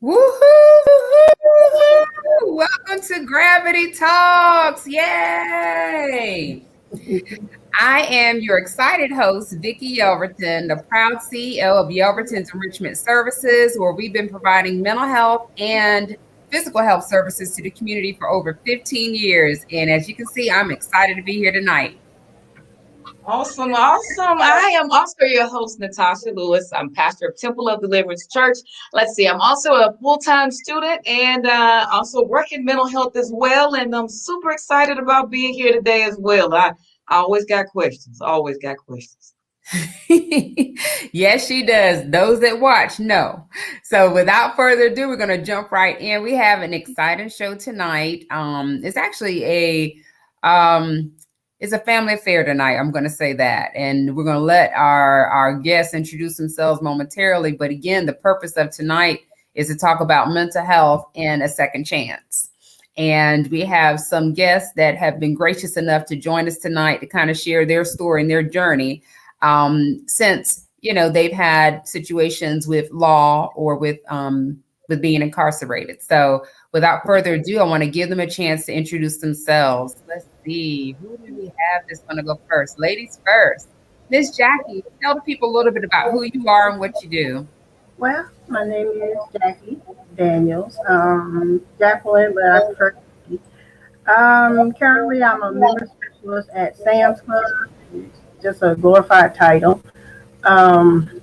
Woohoo! Welcome to Gravity Talks. Yay! I am your excited host, Vicki Yelverton, the proud CEO of Yelverton's Enrichment Services, where we've been providing mental health and physical health services to the community for over 15 years. And as you can see, I'm excited to be here tonight. Awesome, awesome. I am also your host, Natasha Lewis. I'm pastor of Temple of Deliverance Church. Let's see, I'm also a full-time student and also work in mental health as well. And I'm super excited about being here today as well. I always got questions, always got questions. Yes, she does. Those that watch know. So without further ado, we're going to jump right in. We have an exciting show tonight. It's actually it's a family affair tonight. I'm going to say that. And we're going to let our guests introduce themselves momentarily. But again, the purpose of tonight is to talk about mental health and a second chance. And we have some guests that have been gracious enough to join us tonight to kind of share their story and their journey since, they've had situations with law or with being incarcerated. So without further ado, I want to give them a chance to introduce themselves. Let's see, who do we have that's going to go first? Ladies first. Miss Jackie, tell the people a little bit about who you are and what you do. Well, my name is Jackie Daniels, Jacqueline, but I prefer Jackie. Currently, I'm a member specialist at Sam's Club. It's just a glorified title. And,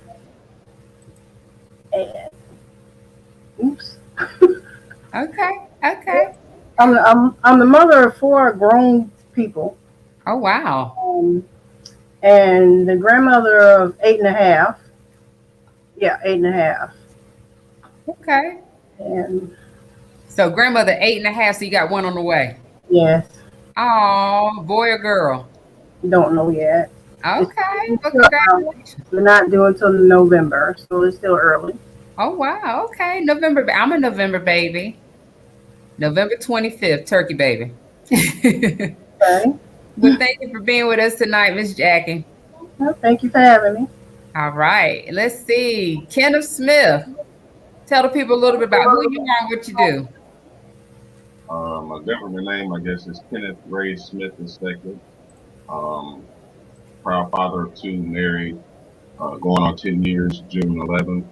oops. Okay. I'm the mother of 4 grown people. Oh, wow. And the grandmother of 8.5. Yeah, 8.5. Okay. And so grandmother 8.5, so you got one on the way. Yes. Oh, boy or girl? Don't know yet. Okay. Well, congratulations. We're not due until November, so it's still early. Oh, wow. Okay. November. I'm a November baby. November 25th, turkey baby. Okay. Well, thank you for being with us tonight, Miss Jackie. Well, thank you for having me. All right. Let's see. Kenneth Smith. Tell the people a little bit about who you are and what you do. My government name, I guess, is Kenneth Ray Smith II. Proud father of 2, married, going on 10 years, June 11th.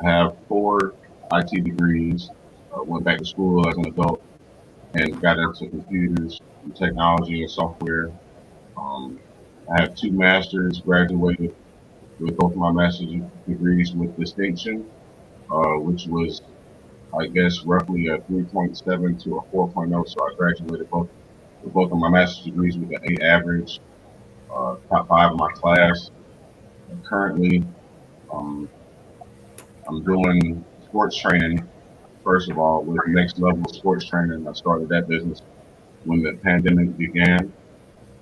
I have 4 IT degrees. Went back to school as an adult and got into computers, and technology, and software. I have 2 masters, graduated with both of my master's degrees with distinction, which was, I guess, roughly a 3.7 to a 4.0. So I graduated with both of my master's degrees with an 8 average, top 5 in my class. And currently, I'm doing sports training, first of all, with Next Level Sports Training. I started that business when the pandemic began.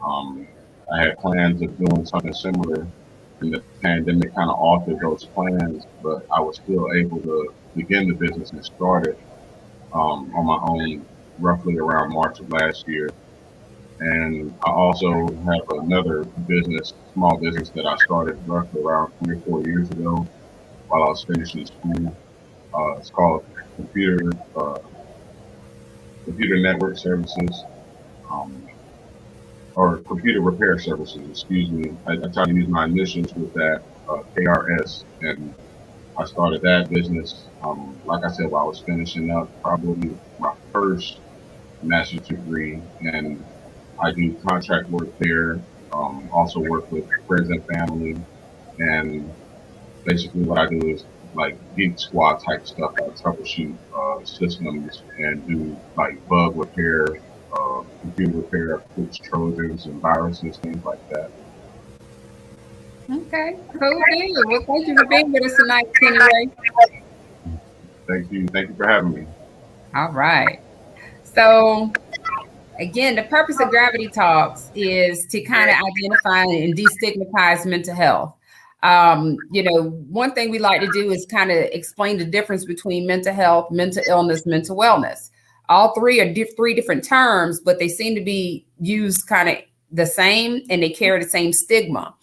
I had plans of doing something similar, and the pandemic kind of altered those plans, but I was still able to begin the business and start it on my own roughly around March of last year. And I also have another business, small business that I started roughly around 3 or 4 years ago while I was finishing school. It's called Computer Network Services. Um, or computer repair services, excuse me. I try to use my initials with that, KRS, and I started that business, like I said, while I was finishing up probably my first master's degree, and I do contract work there. Also work with friends and family, and basically what I do is like Geek Squad type stuff. I troubleshoot systems and do like bug repair, computer repair, fix trojans and viruses, things like that. Okay, cool deal. Well, thank you for being with us tonight, Kenny Ray. Thank you for having me. All right. So again, the purpose of Gravity Talks is to kind of identify and destigmatize mental health. One thing we like to do is kind of explain the difference between mental health, mental illness, mental wellness. All three are three different terms, but they seem to be used kind of the same, and they carry the same stigma.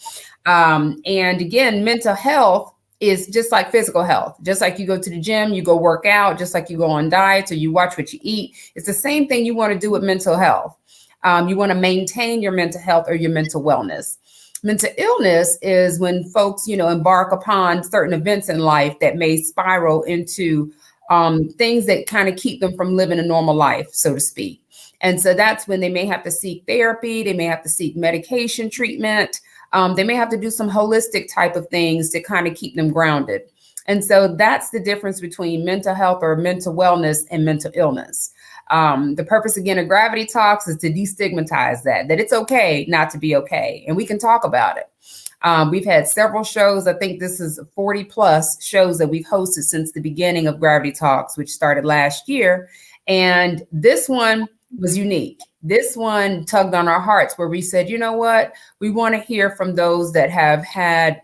And again, mental health is just like physical health. Just like you go to the gym, you go work out, just like you go on diets or you watch what you eat. It's the same thing you want to do with mental health. You want to maintain your mental health or your mental wellness. Mental illness is when folks, embark upon certain events in life that may spiral into things that kind of keep them from living a normal life, so to speak. And so that's when they may have to seek therapy. They may have to seek medication treatment. They may have to do some holistic type of things to kind of keep them grounded. And so that's the difference between mental health or mental wellness and mental illness. The purpose, again, of Gravity Talks is to destigmatize that it's okay not to be okay. And we can talk about it. We've had several shows. I think this is 40 plus shows that we've hosted since the beginning of Gravity Talks, which started last year. And this one was unique. This one tugged on our hearts where we said, you know what, we want to hear from those that have had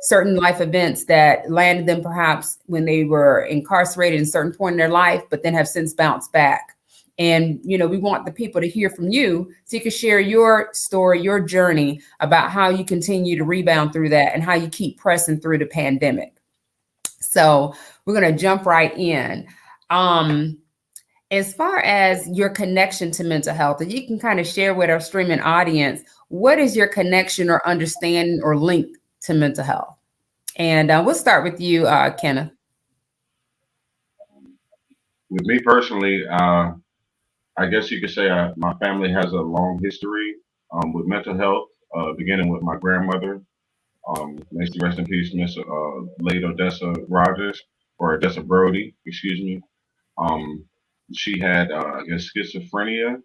certain life events that landed them perhaps when they were incarcerated in a certain point in their life, but then have since bounced back. And, we want the people to hear from you so you can share your story, your journey about how you continue to rebound through that and how you keep pressing through the pandemic. So we're going to jump right in. As far as your connection to mental health, and you can kind of share with our streaming audience, what is your connection or understanding or link to mental health? And we'll start with you, Kenneth. With me personally, I guess you could say my family has a long history with mental health, beginning with my grandmother. May she rest in peace, Miss late Odessa Rogers, or Odessa Brody, excuse me. She had, I guess, schizophrenia.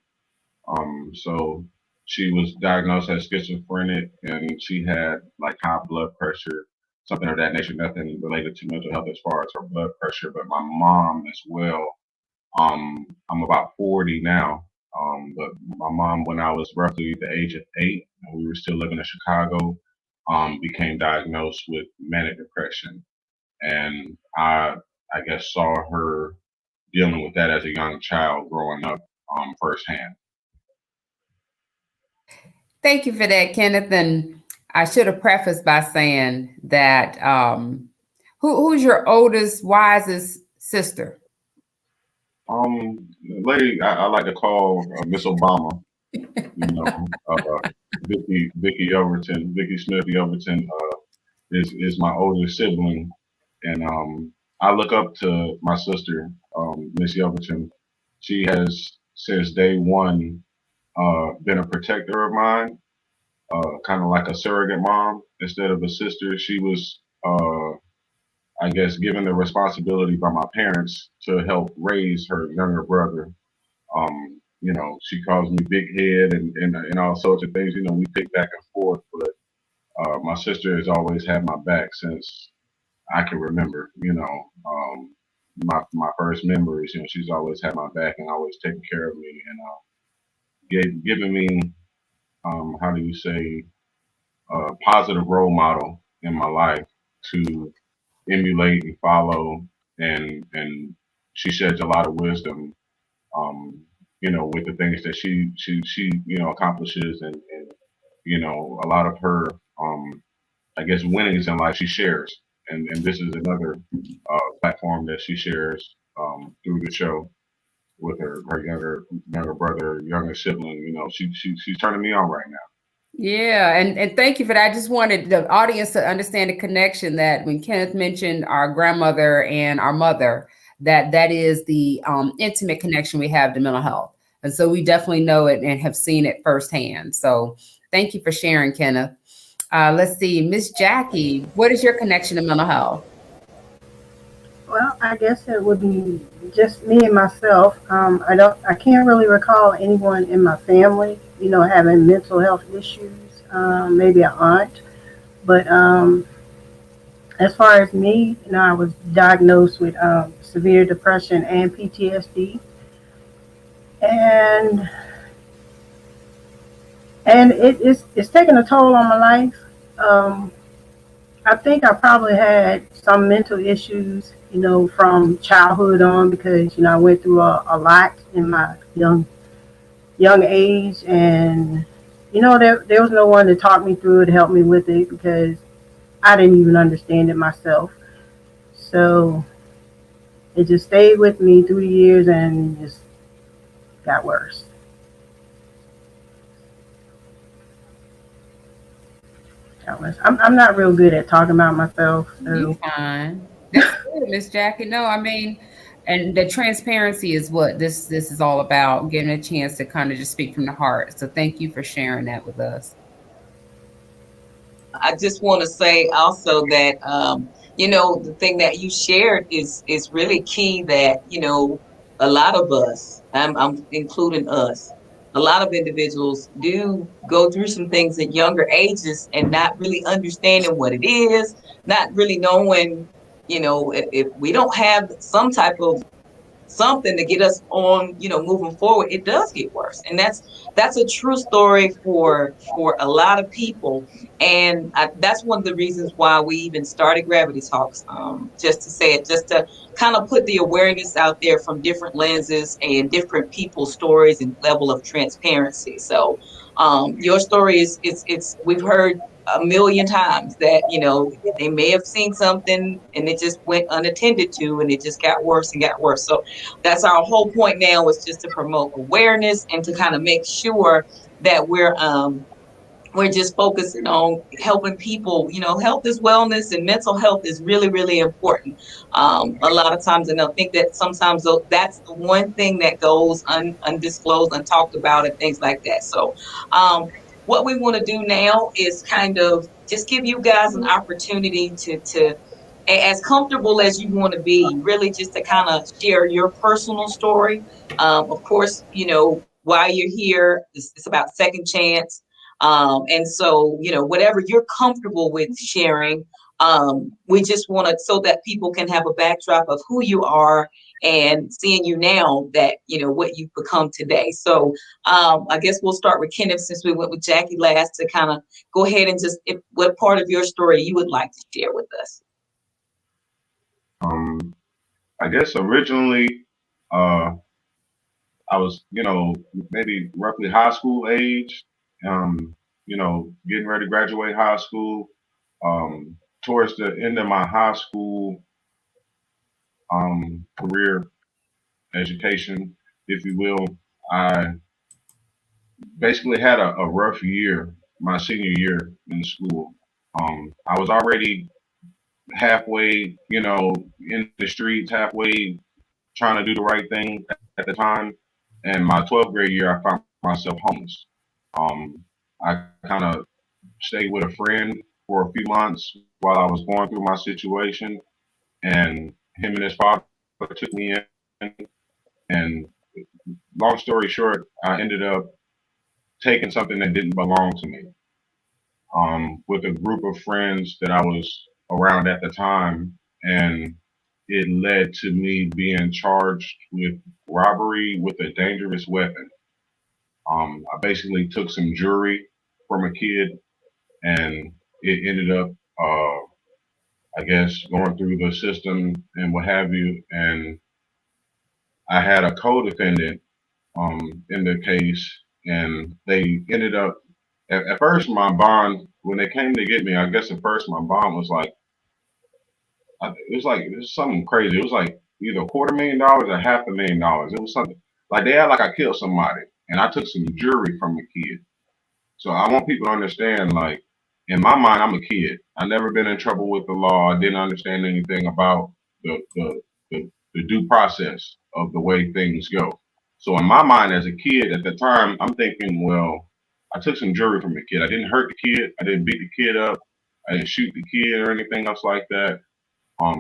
So she was diagnosed as schizophrenic, and she had like high blood pressure, something of that nature, nothing related to mental health as far as her blood pressure, but my mom as well. I'm about 40 now, but my mom, when I was roughly the age of 8, and we were still living in Chicago, became diagnosed with manic depression, and I guess saw her dealing with that as a young child growing up firsthand. Thank you for that, Kenneth. And I should have prefaced by saying that who's your oldest, wisest sister? Lady, I like to call Miss Obama. Vicky Overton, Vicky Smith Overton is my oldest sibling, and I look up to my sister, Miss Overton. She has since day one been a protector of mine, kind of like a surrogate mom instead of a sister. She was, I guess, given the responsibility by my parents to help raise her younger brother. She calls me big head and all sorts of things. We pick back and forth, but my sister has always had my back since I can remember. My first memories. She's always had my back and always taken care of me and given me, how do you say, a positive role model in my life to emulate and follow, and she sheds a lot of wisdom, with the things that she accomplishes, and a lot of her, I guess, winnings in life she shares, and this is another platform that she shares through the show. with her younger brother, younger sibling. You know, she's turning me on right now. Yeah, and thank you for that. I just wanted the audience to understand the connection that when Kenneth mentioned our grandmother and our mother, that is the intimate connection we have to mental health. And so we definitely know it and have seen it firsthand. So thank you for sharing, Kenneth. Let's see, Miss Jackie, what is your connection to mental health? Well, I guess it would be just me and myself. I can't really recall anyone in my family, having mental health issues. Maybe an aunt, but as far as me, I was diagnosed with severe depression and PTSD, and it's taken a toll on my life. Um, I think I probably had some mental issues, from childhood on because I went through a lot in my young age, and there was no one to talk me through it, help me with it because I didn't even understand it myself. So it just stayed with me through the years and just got worse. I'm not real good at talking about myself. You So fine. That's good, Miss Jackie. No, I mean, and the transparency is what this is all about, getting a chance to kind of just speak from the heart. So thank you for sharing that with us. I just want to say also that the thing that you shared is really key. That a lot of us, I'm including us, a lot of individuals do go through some things at younger ages and not really understanding what it is, not really knowing, if we don't have some type of something to get us on, moving forward, it does get worse. And that's a true story for a lot of people. And that's one of the reasons why we even started Gravity Talks, just to say it, just to kind of put the awareness out there from different lenses and different people's stories and level of transparency. So your story is it's we've heard a million times that they may have seen something and it just went unattended to and it just got worse and got worse. So that's our whole point now, is just to promote awareness and to kind of make sure that we're just focusing on helping people. Health is wellness, and mental health is really, really important. A lot of times, and I think that sometimes that's the one thing that goes undisclosed, untalked about, and things like that. So, what we want to do now is kind of just give you guys an opportunity to as comfortable as you want to be, really just to kind of share your personal story. Of course, why you're here, it's about second chance. And so, whatever you're comfortable with sharing, we just want to, so that people can have a backdrop of who you are and seeing you now, that, what you've become today. So I guess we'll start with Kenneth, since we went with Jackie last, to kind of go ahead and just, what part of your story you would like to share with us. I guess originally, uh, I was, maybe roughly high school age, getting ready to graduate high school. Towards the end of my high school career, education, if you will, I basically had a rough year, my senior year in school. I was already halfway, in the streets, halfway trying to do the right thing at the time. And my 12th grade year, I found myself homeless. I kind of stayed with a friend for a few months while I was going through my situation, and him and his father took me in. And long story short, I ended up taking something that didn't belong to me, with a group of friends that I was around at the time, and it led to me being charged with robbery with a dangerous weapon. I basically took some jewelry from a kid, and it ended up, I guess, going through the system and what have you. And I had a co-defendant in the case, and they ended up. At first, my bond, when they came to get me, I guess at first my bond was like, it was something crazy. It was like either $250,000 or $500,000. It was something. Like they act like I killed somebody, and I took some jewelry from a kid. So I want people to understand, like, in my mind, I'm a kid. I never been in trouble with the law. I didn't understand anything about the due process of the way things go. So in my mind, as a kid at the time, I'm thinking, well, I took some jewelry from a kid. I didn't hurt the kid. I didn't beat the kid up. I didn't shoot the kid or anything else like that.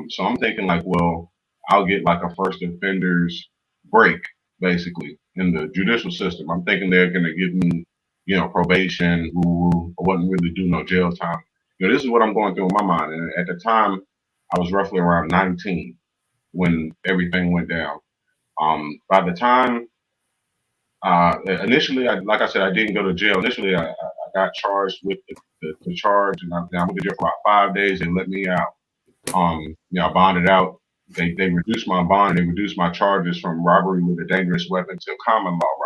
So I'm thinking like, well, I'll get like a first offender's break, basically, in the judicial system. I'm thinking they're gonna give me, probation, who I wouldn't really do no jail time. This is what I'm going through in my mind. And at the time, I was roughly around 19 when everything went down. By the time, initially, like I said, I didn't go to jail. Initially, I got charged with the charge, and I went to jail for about 5 days. They let me out. I bonded out. They reduced my bond. They reduced my charges from robbery with a dangerous weapon to common law robbery.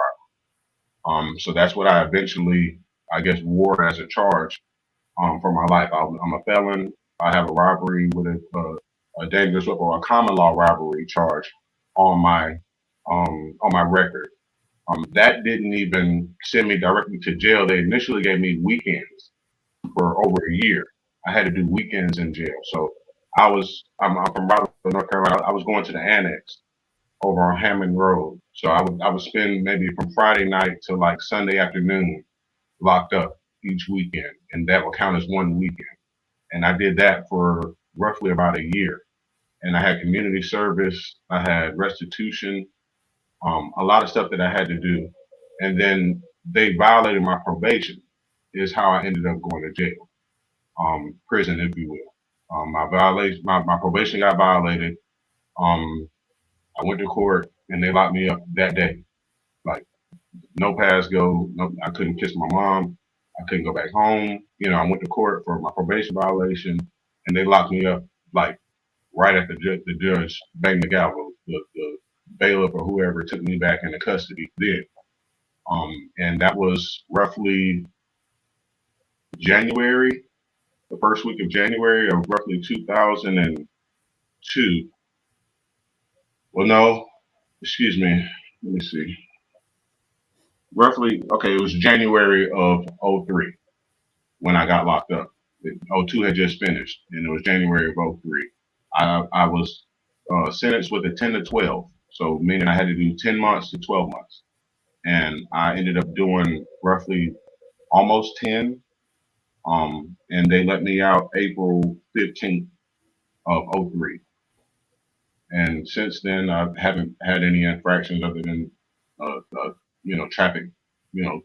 So that's what I eventually, I guess, wore as a charge for my life. I'm a felon. I have a robbery with a dangerous weapon or a common law robbery charge on my record. That didn't even send me directly to jail. They initially gave me weekends for over a year. I had to do weekends in jail. So I'm from Rutherford, North Carolina. I was going to the annex over on Hammond Road. So I would spend maybe from Friday night to like Sunday afternoon locked up each weekend, and that would count as one weekend. And I did that for roughly about a year. And I had community service, I had restitution, a lot of stuff that I had to do. And then they violated my probation, is how I ended up going to jail, prison, if you will. My probation got violated. I went to court and they locked me up that day. Like no pass go, no, I couldn't kiss my mom. I couldn't go back home. I went to court for my probation violation and they locked me up like right after the judge banged the gavel. The bailiff or whoever took me back into custody then. And that was roughly January, the first week of January of roughly 2002. Well, no, excuse me. Let me see. Roughly, okay, it was January of '03 when I got locked up. '02 had just finished, and it was January of '03. I was sentenced with a 10 to 12, so meaning I had to do 10 months to 12 months. And I ended up doing roughly almost 10. And they let me out April 15th of '03. And since then, I haven't had any infractions other than, traffic,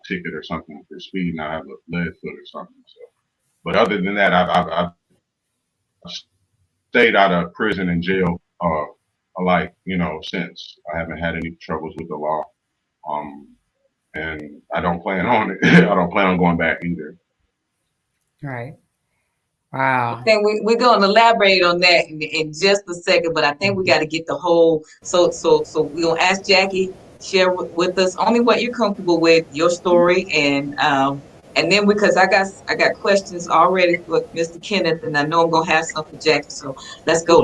ticket or something for speeding. I have a lead foot or something. So, but other than that, I've stayed out of prison and jail, alike, since. I haven't had any troubles with the law. And I don't plan on it. I don't plan on going back either. Right. Wow. I think we're going to elaborate on that in just a second, but I think we got to get the whole. So we're going to ask Jackie share with us only what you're comfortable with, your story, and then because I got questions already for Mr. Kenneth, and I know I'm going to have some for Jackie. So let's go.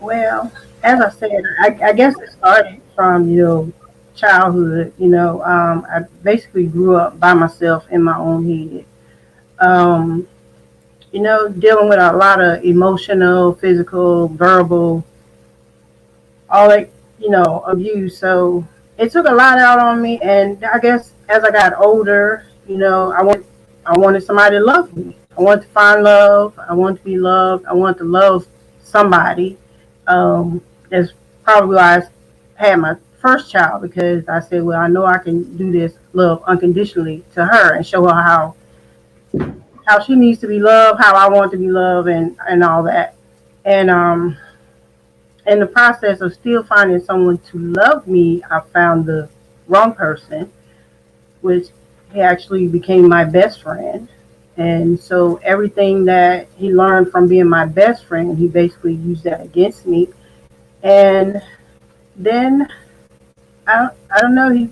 Well, as I said, I guess it started from childhood. I basically grew up by myself in my own head. Dealing with a lot of emotional, physical, verbal, all that, abuse. So it took a lot out on me. And I guess as I got older, I wanted somebody to love me. I wanted to find love. I wanted to be loved. I wanted to love somebody. That's probably why I had my first child, because I said, well, I know I can do this, love unconditionally to her and show her how she needs to be loved, how I want to be loved, and all that. And in the process of still finding someone to love me, I found the wrong person, which he actually became my best friend. And so everything that he learned from being my best friend, he basically used that against me. And then I don't know, he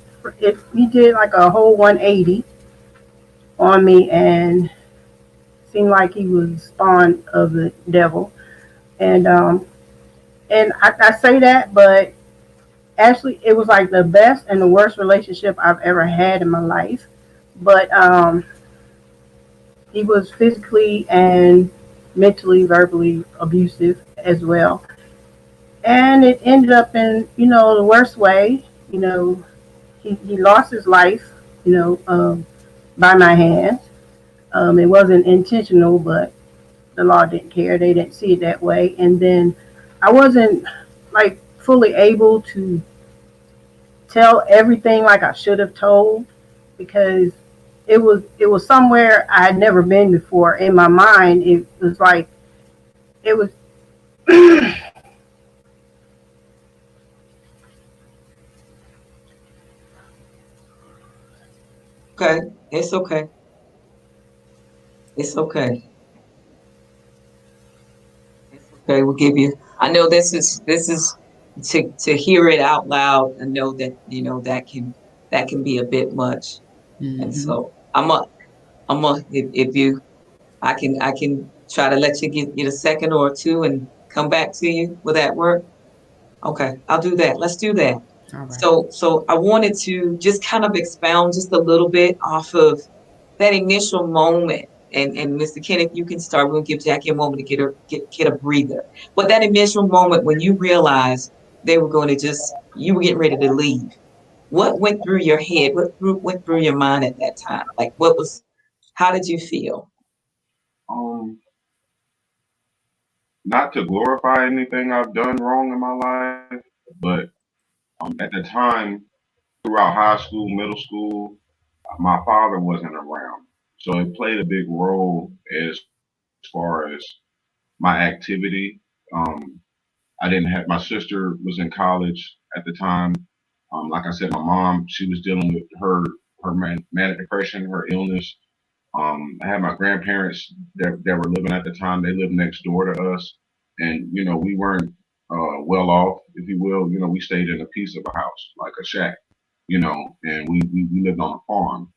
did like a whole 180 on me, and seemed like he was spawned of the devil. And I say that, but actually, it was like the best and the worst relationship I've ever had in my life. But he was physically and mentally, verbally abusive as well. And it ended up in, the worst way. He lost his life, by my hands. It wasn't intentional, but the law didn't care. They didn't see it that way. And then I wasn't like fully able to tell everything like I should have told because it was somewhere I had never been before. In my mind, it was like it was. Okay, it's okay. It's okay. It's okay. We'll give you. I know this is to hear it out loud and know that that can be a bit much. And Hmm. so I'm a if you I can try to let you get a second or two and come back to you. Will that work? Okay, I'll do that. Let's do that. All right. So I wanted to just kind of expound just a little bit off of that initial moment. And Mr. Kenneth, you can start. We'll give Jackie a moment to get a breather. But that initial moment when you realized they were going to you were getting ready to leave. What went through your head? Went through your mind at that time? Like how did you feel? Um, Not to glorify anything I've done wrong in my life, but at the time, throughout high school, middle school, my father wasn't around. So it played a big role as far as my activity. Um, I didn't have, my sister was in college at the time. Like I said, my mom, she was dealing with her manic depression, her illness. I had my grandparents that were living at the time. They lived next door to us, and we weren't well off, if you will. We stayed in a piece of a house, like a shack. And we lived on a farm.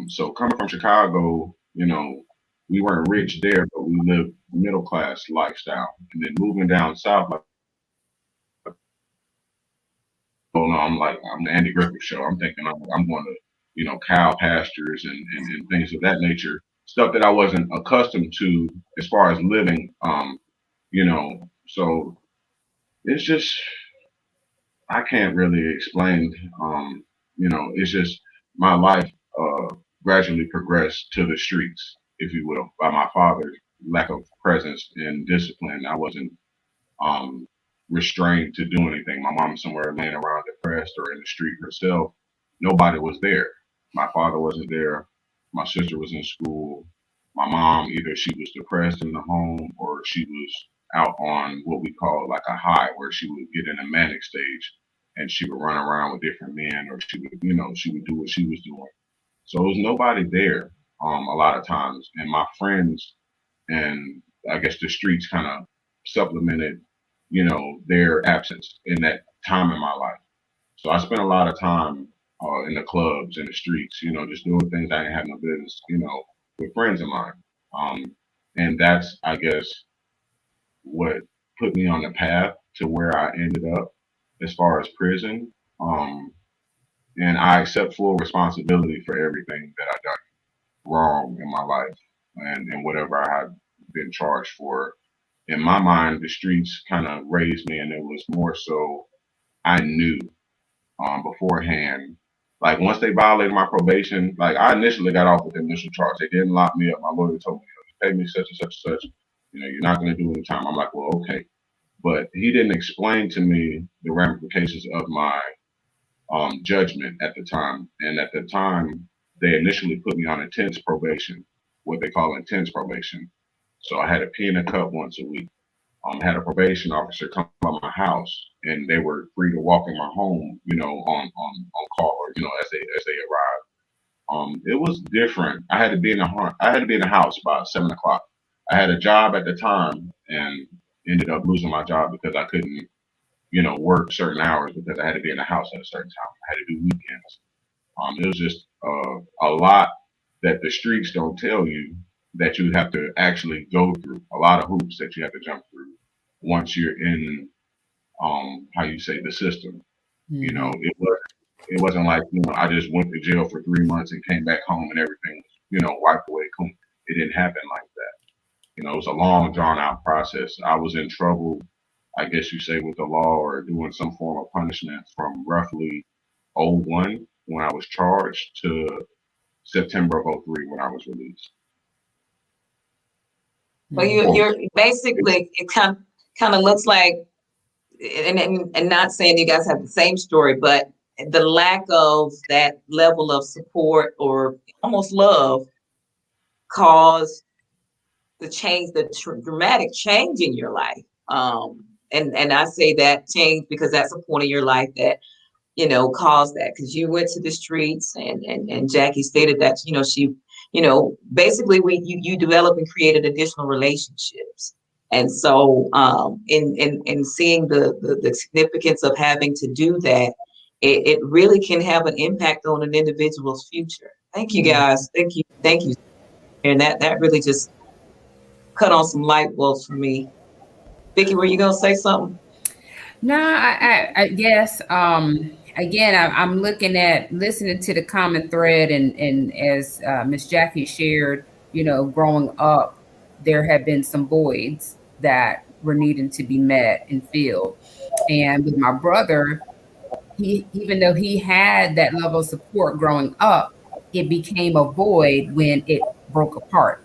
So coming from Chicago, we weren't rich there, but we lived middle class lifestyle. And then moving down south, like, oh no, I'm the Andy Griffith Show. I'm thinking I'm going to, cow pastures and things of that nature, stuff that I wasn't accustomed to as far as living. So it's just I can't really explain. It's just my life gradually progressed to the streets, if you will, by my father's lack of presence and discipline. I wasn't um, restrained to do anything. My mom's somewhere laying around depressed or in the street herself. Nobody was there. My father wasn't there. My sister was in school. My mom, either she was depressed in the home or she was out on what we call like a high, where she would get in a manic stage and she would run around with different men, or she would do what she was doing. So there was nobody there a lot of times. And my friends and I guess the streets kind of supplemented, their absence in that time in my life. So I spent a lot of time in the clubs, in the streets, just doing things I didn't have no business, with friends of mine. Um, and that's, I guess, what put me on the path to where I ended up as far as prison. Um, and I accept full responsibility for everything that I done wrong in my life and whatever I had been charged for. In my mind, the streets kind of raised me, and it was more so I knew beforehand. Like once they violated my probation, like I initially got off with the initial charge. They didn't lock me up. My lawyer told me, pay me such and such and such. You're not going to do any time. I'm like, well, okay. But he didn't explain to me the ramifications of my judgment at the time. And at the time, they initially put me on intense probation, what they call intense probation. So I had to pee in a cup once a week. Had a probation officer come by my house, and they were free to walk in my home, on call, or as they arrived. It was different. I had to be in the house by 7 o'clock. I had a job at the time, and ended up losing my job because I couldn't, work certain hours because I had to be in the house at a certain time. I had to do weekends. It was just a lot that the streets don't tell you that you have to actually go through. A lot of hoops that you have to jump through once you're in, how you say, the system. You know, it wasn't like, you know, I just went to jail for 3 months and came back home and everything was, you know, wiped away. It didn't happen like that. You know, it was a long, drawn out process. I was in trouble, I guess you say, with the law or doing some form of punishment from roughly '01 when I was charged to September of '03 when I was released. Well, you're basically, it kind of looks like, and not saying you guys have the same story, but the lack of that level of support or almost love caused the change, the dramatic change in your life. And I say that change because that's a point in your life that, you know, caused that, because you went to the streets, and Jackie stated that, you know, she, you know, basically you developed and created additional relationships. And so in seeing the significance of having to do that, it really can have an impact on an individual's future. Thank you guys. Thank you. And that really just cut on some light bulbs for me. Vicki, were you gonna say something? No, I guess again, I'm listening to the common thread, and as Miss Jackie shared, you know, growing up, there have been some voids that were needing to be met and filled. And with my brother, even though he had that level of support growing up, it became a void when it broke apart.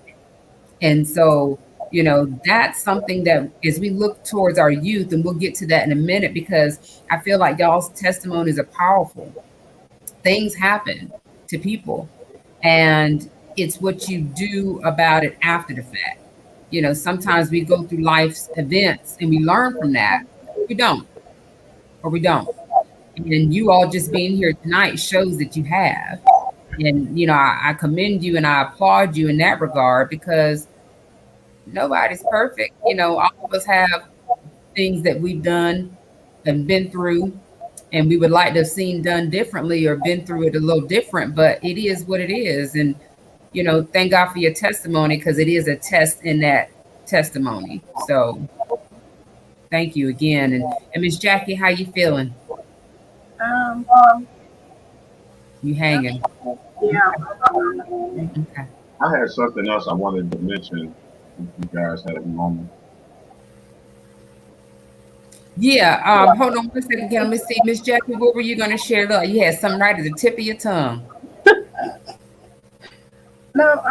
And so, you know, that's something that as we look towards our youth, and we'll get to that in a minute, because I feel like y'all's testimonies are powerful. Things happen to people, and it's what you do about it after the fact. You know, sometimes we go through life's events and we learn from that. We don't, or we don't. And you all just being here tonight shows that you have. And, you know, I commend you and I applaud you in that regard, because nobody's perfect. You know, all of us have things that we've done and been through, and we would like to have seen done differently or been through it a little different, but it is what it is. And, you know, thank God for your testimony, because it is a test in that testimony. So thank you again. And Miss Jackie, how you feeling? Um, You hanging? yeah. Okay. I had something else I wanted to mention if you guys had a moment. Yeah. Hold on 1 second. Let me see. Miss Jackie, what were you going to share? Look, you had something right at the tip of your tongue. No,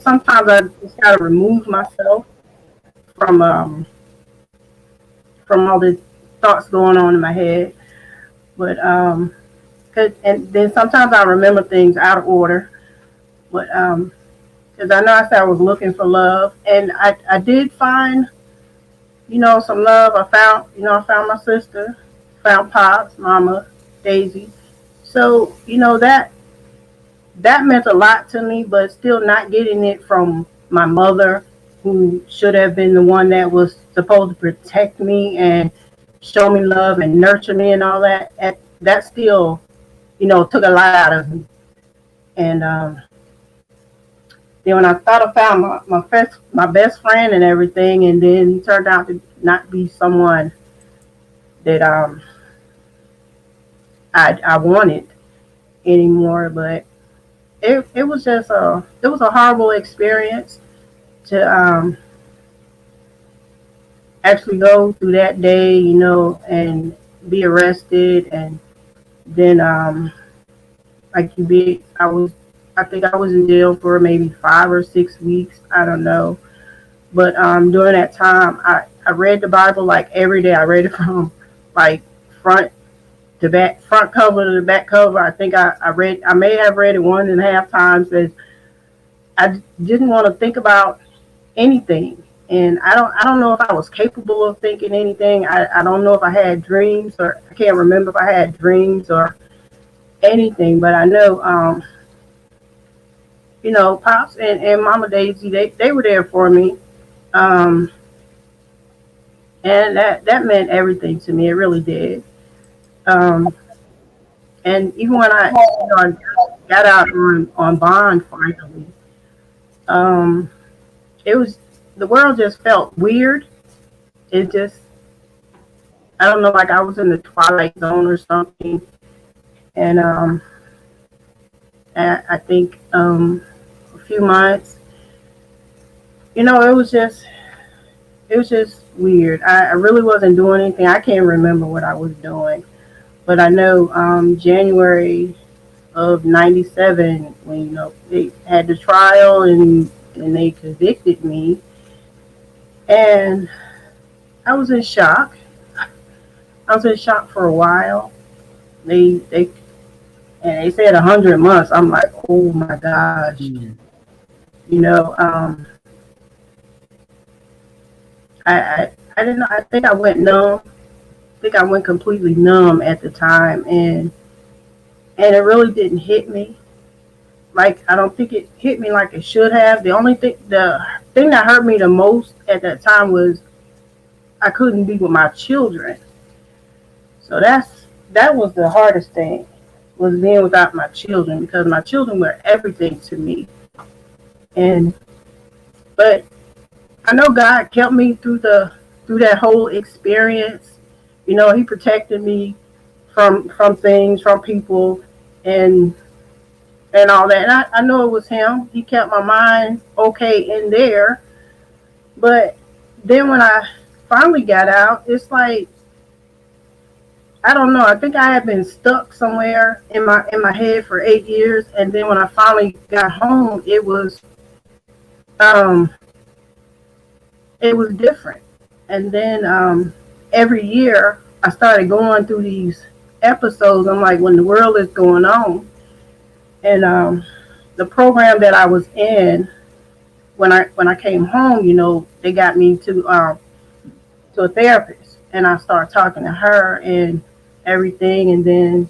sometimes I just gotta remove myself from all the thoughts going on in my head. But and then sometimes I remember things out of order. But because I know I said I was looking for love, and I did find, you know, some love. I found my sister, found Pops, Mama, Daisy. So, you know, that meant a lot to me, but still not getting it from my mother, who should have been the one that was supposed to protect me and show me love and nurture me and all that. That still, you know, took a lot out of me. And then when I thought I found my best friend and everything, and then he turned out to not be someone that I wanted anymore. But it was just it was a horrible experience to actually go through that day, you know, and be arrested, and then I think I was in jail for maybe 5 or 6 weeks. I don't know. But during that time, I read the Bible like every day. I read it from like front to back, front cover to the back cover. I think I may have read it 1.5 times. As I didn't want to think about anything. And I don't know if I was capable of thinking anything. I don't know if I had dreams, or I can't remember if I had dreams or anything. But I know, you know, Pops and Mama Daisy, they were there for me. And that meant everything to me. It really did. Um, and even when I got out on bond finally, um, it was, the world just felt weird. It just, I don't know, like I was in the twilight zone or something. And I think a few months, it was just weird. I really wasn't doing anything. I can't remember what I was doing, but I know January of '97 when they had the trial and they convicted me, and I was in shock. I was in shock for a while. They and they said 100 months. I'm like, oh my gosh, Mm. you know. I didn't know. I think I went numb. I think I went completely numb at the time, and it really didn't hit me. Like I don't think it hit me like it should have. The thing that hurt me the most at that time was I couldn't be with my children. So that was the hardest thing, was being without my children, because my children were everything to me. And but I know God kept me through that whole experience. He protected me from things, from people, and all that. And I know it was Him. He kept my mind okay in there. But then when I finally got out, it's like I don't know. I think I had been stuck somewhere in my head for 8 years, and then when I finally got home, um it was different. And then every year I started going through these episodes. I'm like, when the world is going on, and the program that I was in when I came home, they got me to a therapist, and I started talking to her and everything. And then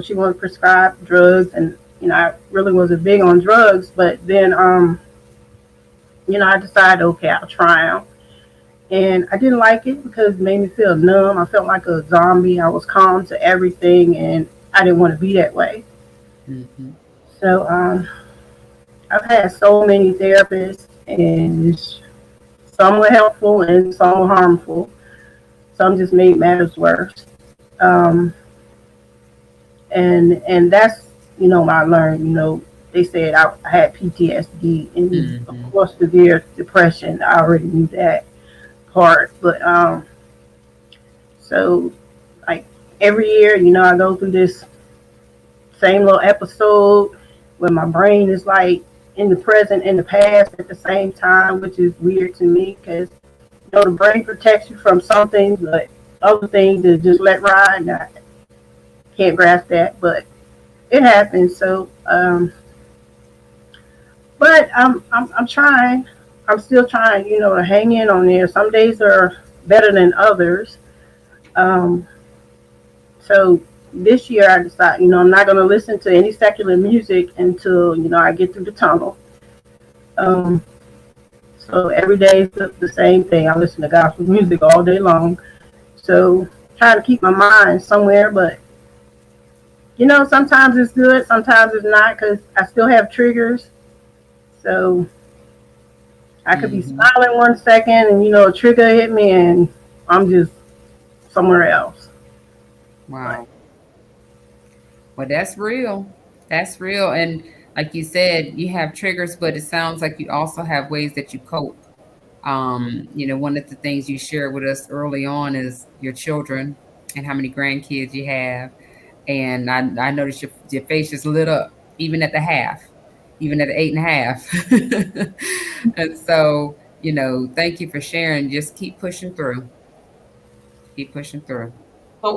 she wanted to prescribe drugs, and I really wasn't big on drugs, but then I decided, okay, I'll try them. And I didn't like it because it made me feel numb. I felt like a zombie. I was calm to everything, and I didn't want to be that way. Mhm. So I've had so many therapists, and some were helpful and some were harmful. Some just made matters worse. Um, and that's what I learned. They said I had PTSD and of Mhm. course severe depression. I already knew that part, but so like every year, I go through this same little episode where my brain is like in the present and the past at the same time, which is weird to me because the brain protects you from some things, but other things is just let ride. And I can't grasp that, but it happens. So, but I'm trying. I'm still trying, to hang in on there. Some days are better than others. Um, so this year I decided, I'm not going to listen to any secular music until I get through the tunnel. Um, so every day is the same thing. I listen to gospel music all day long. So trying to keep my mind somewhere, but sometimes it's good, sometimes it's not, because I still have triggers. So I could be Mhm. smiling 1 second, and a trigger hit me, and I'm just somewhere else. But Wow. Well, that's real. That's real. And like you said, you have triggers, but it sounds like you also have ways that you cope. One of the things you shared with us early on is your children and how many grandkids you have. And I noticed your face just lit up, even at the half, even at the 8.5. And so, thank you for sharing. Just keep pushing through. Keep pushing through.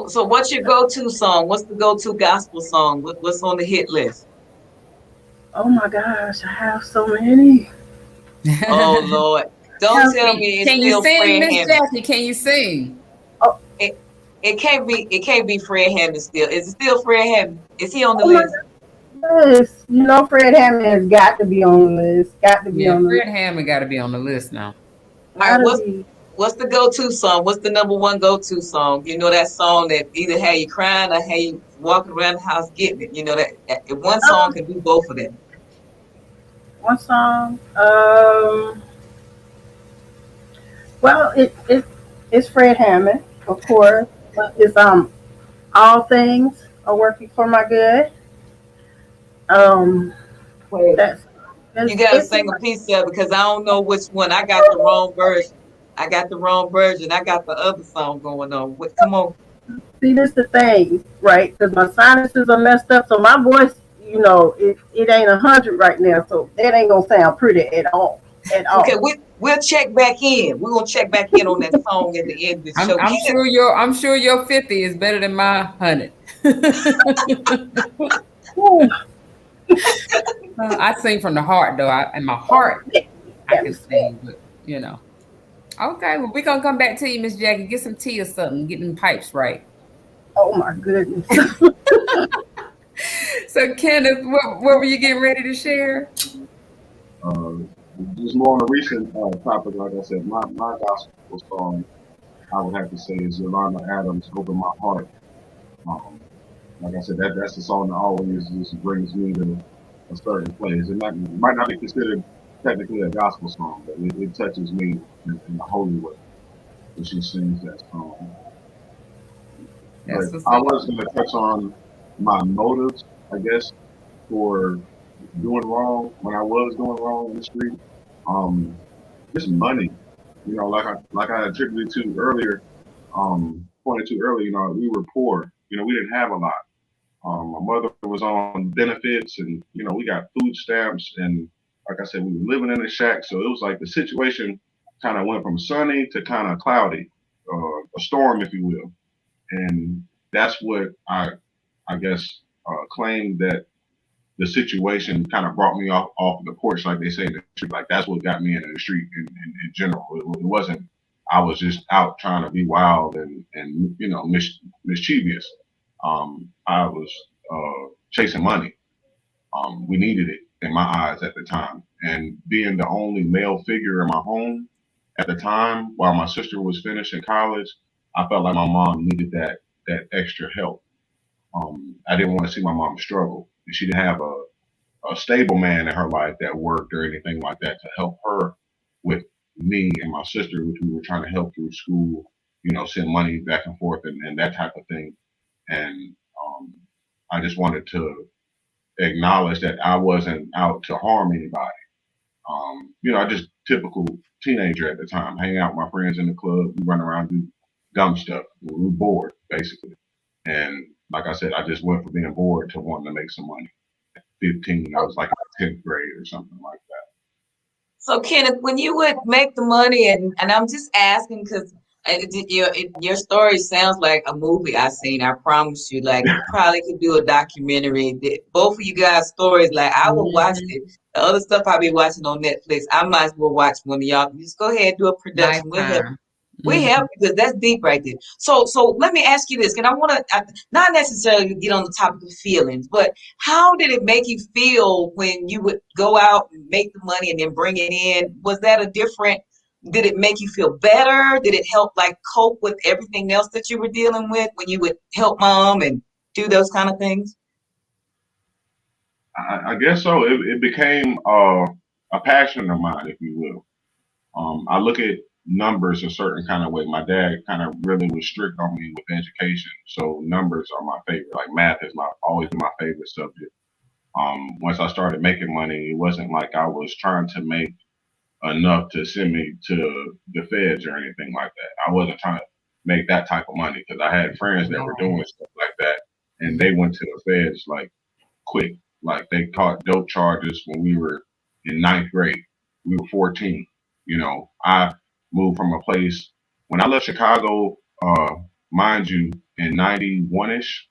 So what's your go-to song? What's the go-to gospel song? What's on the hit list? oh my gosh, I have so many. Oh Lord. Don't I tell me it's Can you still sing, Fred Miss Hammond. Jackie? Can you sing? oh, It can't be Fred Hammond still. Is it still Fred Hammond? Is he on the oh my list? goodness. Fred Hammond has got to be on the list. Got to be Yeah, on the list. Fred Hammond got to be on the list now. All right, Gotta what's be. what's the go-to song? What's the number one go-to song? That song that either had you crying or had you walking around the house getting it. If one song Um, can do both of them. one song. Well, it's Fred Hammond, of course. It's all things are working for my good. Um, Wait, that's you it's, gotta it's sing a piece of it because I don't know which one. I got the wrong version. I got the wrong version. I got the other song going on. Come on. see this the thing, right? Because my sinuses are messed up, so my voice, it ain't 100 right now, so that ain't gonna sound pretty at all, at Okay, all. we'll check back in. We're gonna check back in on that song at the end of the I'm, show. I'm Kenneth, sure your I'm sure your 50 is better than my 100. Whew, I sing from the heart though. In my heart I can sing, but you know. Okay, well we're gonna come back to you, Miss Jackie. Get some tea or something, get them pipes right. oh my goodness. So Kenneth, what were you getting ready to share? Uh, just more on a recent topic, like I said, my gospel song, I would have to say, is Yolanda Adams, "Open My Heart." Um, like I said, that's the song that always just brings me to a certain place. And that might not be considered technically a gospel song, but it touches me in a holy way when she sings that song. But That's what's I up. was going to touch on my motives, I guess, for doing wrong when I was doing wrong in the street. Um, just money. Like I attributed to earlier, pointed to earlier, we were poor. We didn't have a lot. My mother was on benefits, and we got food stamps, and like I said, we were living in a shack. So it was like the situation kind of went from sunny to kind of cloudy, a storm, if you will. And that's what I guess, claimed that the situation kind of brought me off the porch, like they say in the street. Like that's what got me into the street in general. It wasn't. I was just out trying to be wild and mischievous. I was chasing money. We needed it in my eyes at the time, and being the only male figure in my home at the time, while my sister was finishing college, I felt like my mom needed that extra help. I didn't want to see my mom struggle. She didn't have a stable man in her life that worked or anything like that to help her with me and my sister, which we were trying to help through school, send money back and forth and that type of thing. And I just wanted to acknowledge that I wasn't out to harm anybody. I just typical teenager at the time, hanging out with my friends in the club, we run around do dumb stuff. We were bored basically. And like I said, I just went from being bored to wanting to make some money. 15, I was like in 10th grade or something like that. so Kenneth, when you would make the money, and I'm just asking because your story sounds like a movie I seen. I promise you, like you probably could do a documentary. Both of you guys' stories, like I will watch Mhm. it. The other stuff I be watching on Netflix, I might as well watch one of y'all. Just go ahead and do a production. We'll help. Lifetime. We Mhm. have because that's deep right there. So let me ask you this, and I want to not necessarily get on the topic of feelings, but how did it make you feel when you would go out and make the money and then bring it in? Was that a different? Did it make you feel better? Did it help like cope with everything else that you were dealing with when you would help mom and do those kind of things? I guess so. It became a passion of mine, if you will. I look at numbers a certain kind of way. My dad kind of really was strict on me with education, so numbers are my favorite. Like math is my always been my favorite subject. Once I started making money, it wasn't like I was trying to make enough to send me to the feds or anything like that. I wasn't trying to make that type of money because I had friends that were doing stuff like that, and they went to the feds like quick. Like they caught dope charges when we were in ninth grade. We were 14. I moved from a place when I left Chicago, mind you, in 91 ish.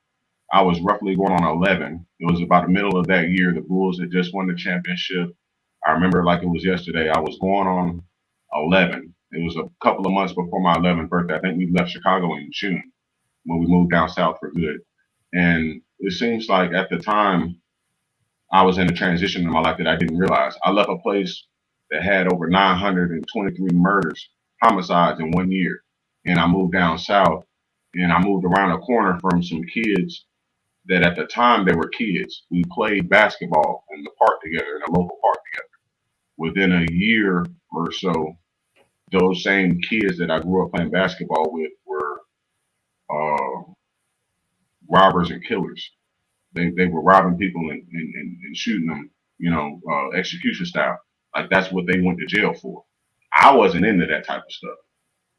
I was roughly going on 11. It was about the middle of that year. The Bulls had just won the championship. I remember like it was yesterday. I was going on 11. It was a couple of months before my 11th birthday. I think we left Chicago in June when we moved down south for good. And it seems like at the time I was in a transition in my life that I didn't realize. I left a place that had over 923 murders, homicides in 1 year. And I moved down south and I moved around a corner from some kids that at the time they were kids. We played basketball in the park together, in a local park together. Within a year or so, those same kids that I grew up playing basketball with were robbers and killers. They were robbing people and shooting them, execution style. Like that's what they went to jail for. I wasn't into that type of stuff,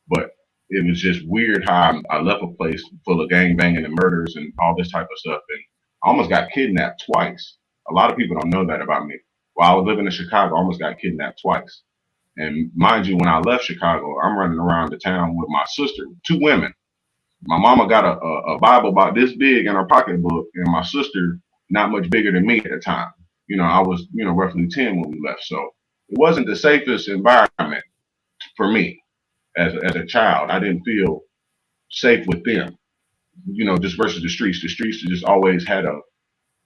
but it was just weird how I left a place full of gang banging and murders and all this type of stuff, and I almost got kidnapped twice. A lot of people don't know that about me. While I was living in Chicago, I almost got kidnapped twice. And mind you, when I left Chicago, I'm running around the town with my sister, two women. My mama got a Bible about this big in her pocketbook, and my sister not much bigger than me at the time. I was, roughly 10 when we left. So it wasn't the safest environment for me as a child. I didn't feel safe with them, just versus the streets. The streets just always had a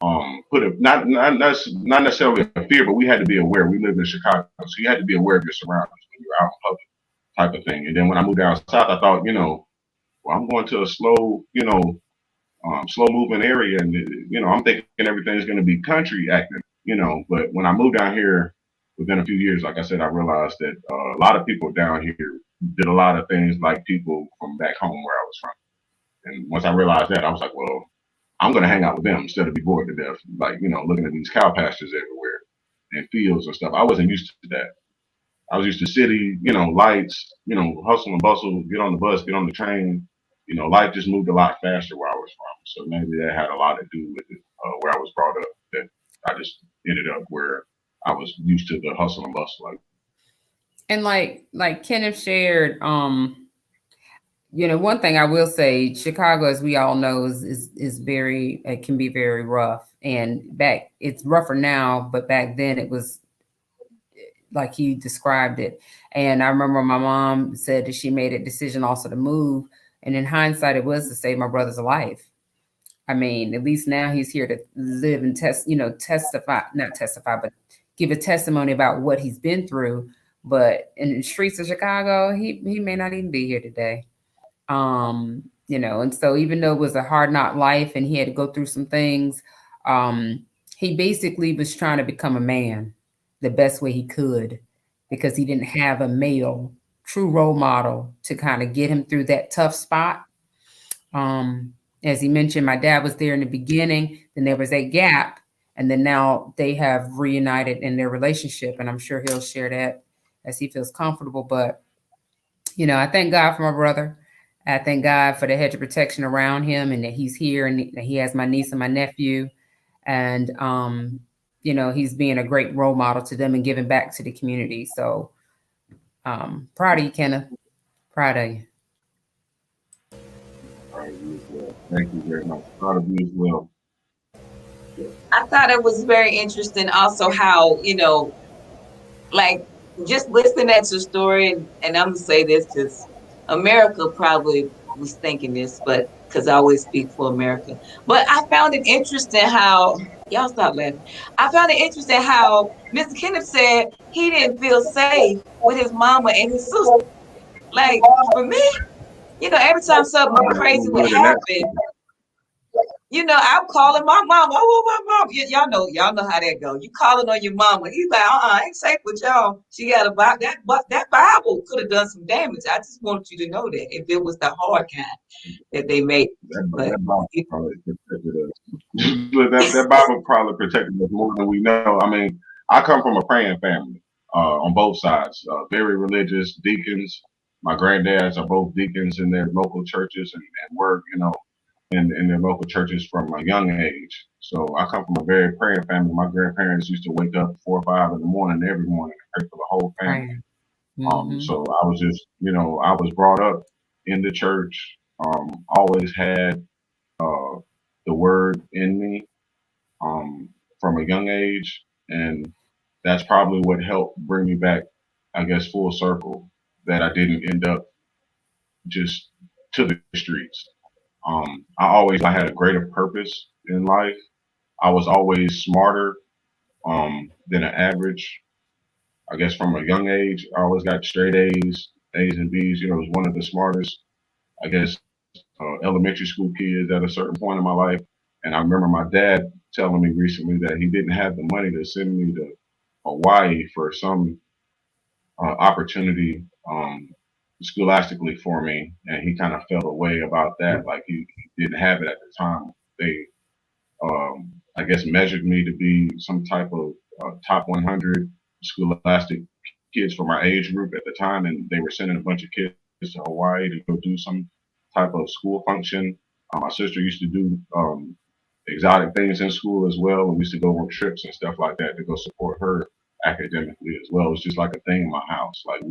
not necessarily a fear, but we had to be aware. We lived in Chicago, so you had to be aware of your surroundings when you were out in public, type of thing. And then when I moved down south, I thought, well, I'm going to a slow moving area, and I'm thinking everything's going to be country acting, But when I moved down here, within a few years, like I said, I realized that a lot of people down here did a lot of things like people from back home where I was from. And once I realized that, I was like, well, I'm going to hang out with them instead of be bored to death, like, looking at these cow pastures everywhere and fields and stuff. I wasn't used to that. I was used to city, lights, hustle and bustle, get on the bus, get on the train. Life just moved a lot faster where I was from. So maybe that had a lot to do with it, where I was brought up, that I just ended up where I was used to the hustle and bustle. And like Kenneth shared, one thing I will say, Chicago, as we all know, is very, it can be very rough. And it's rougher now, but back then it was like he described it. And I remember my mom said that she made a decision also to move. And in hindsight, it was to save my brother's life. I mean, at least now he's here to live and not testify, but give a testimony about what he's been through. But in the streets of Chicago, he may not even be here today. And so even though it was a hard knock life and he had to go through some things, he basically was trying to become a man the best way he could, because he didn't have a male true role model to kind of get him through that tough spot. As he mentioned, my dad was there in the beginning, then there was a gap, and then now they have reunited in their relationship. And I'm sure he'll share that as he feels comfortable. But, I thank God for my brother. I thank God for the hedge of protection around him, and that he's here, and that he has my niece and my nephew. And, he's being a great role model to them and giving back to the community. So proud of you, Kenneth. Proud of you. Thank you very much. Proud of you as well. I thought it was very interesting also how, like just listening at your story, and I'm going to say this because America probably was thinking this, but because I always speak for America. But I found it interesting how, y'all stop laughing. I found it interesting how Mr. Kenneth said he didn't feel safe with his mama and his sister. Like, for me, every time something crazy would happen, I'm calling my mom. Oh, my mom. Y'all know how that goes. You calling on your mama. He's like, I ain't safe with y'all. She got about that, but that Bible could have done some damage. I just want you to know that if it was the hard kind that they made. That Bible probably protected us. that Bible probably protected us more than we know. I mean, I come from a praying family on both sides. Very religious deacons. My granddads are both deacons in their local churches and work, in their local churches from a young age. So I come from a very praying family. My grandparents used to wake up 4 or 5 in the morning every morning and pray for the whole family. Mm-hmm. So I was just, I was brought up in the church, always had the word in me from a young age. And that's probably what helped bring me back, I guess, full circle, that I didn't end up just to the streets. I had a greater purpose in life. I was always smarter than an average. I guess from a young age, I always got straight A's and B's. Was one of the smartest, I guess, elementary school kids at a certain point in my life. And I remember my dad telling me recently that he didn't have the money to send me to Hawaii for some opportunity scholastically for me, and he kind of felt a way about that. Like he didn't have it at the time. They, I guess, measured me to be some type of top 100 scholastic kids for my age group at the time, and they were sending a bunch of kids to Hawaii to go do some type of school function. My sister used to do exotic things in school as well, and we used to go on trips and stuff like that to go support her academically as well. It's just like a thing in my house. Like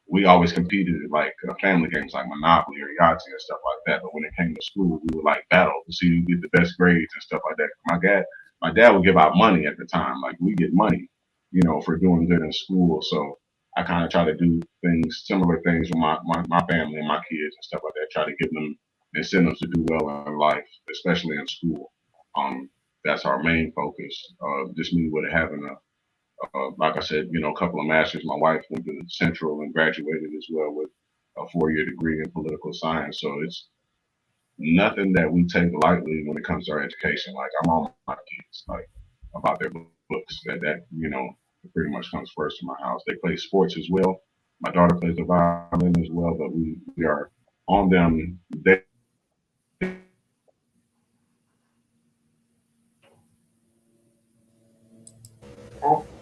we always competed at like family games like Monopoly or Yahtzee and stuff like that. But when it came to school, we would like battle to see who get the best grades and stuff like that. My dad would give out money at the time. Like we get money, you know, for doing good in school. So I kind of try to do similar things with my family and my kids and stuff like that. Try to give them incentives to do well in life, especially in school. That's our main focus. Just me with having like I said, you know, a couple of masters. My wife went to Central and graduated as well with a 4-year degree in political science. So it's nothing that we take lightly when it comes to our education. Like I'm on my kids, like about their books. That you know pretty much comes first in my house. They play sports as well. My daughter plays the violin as well, but we are on them.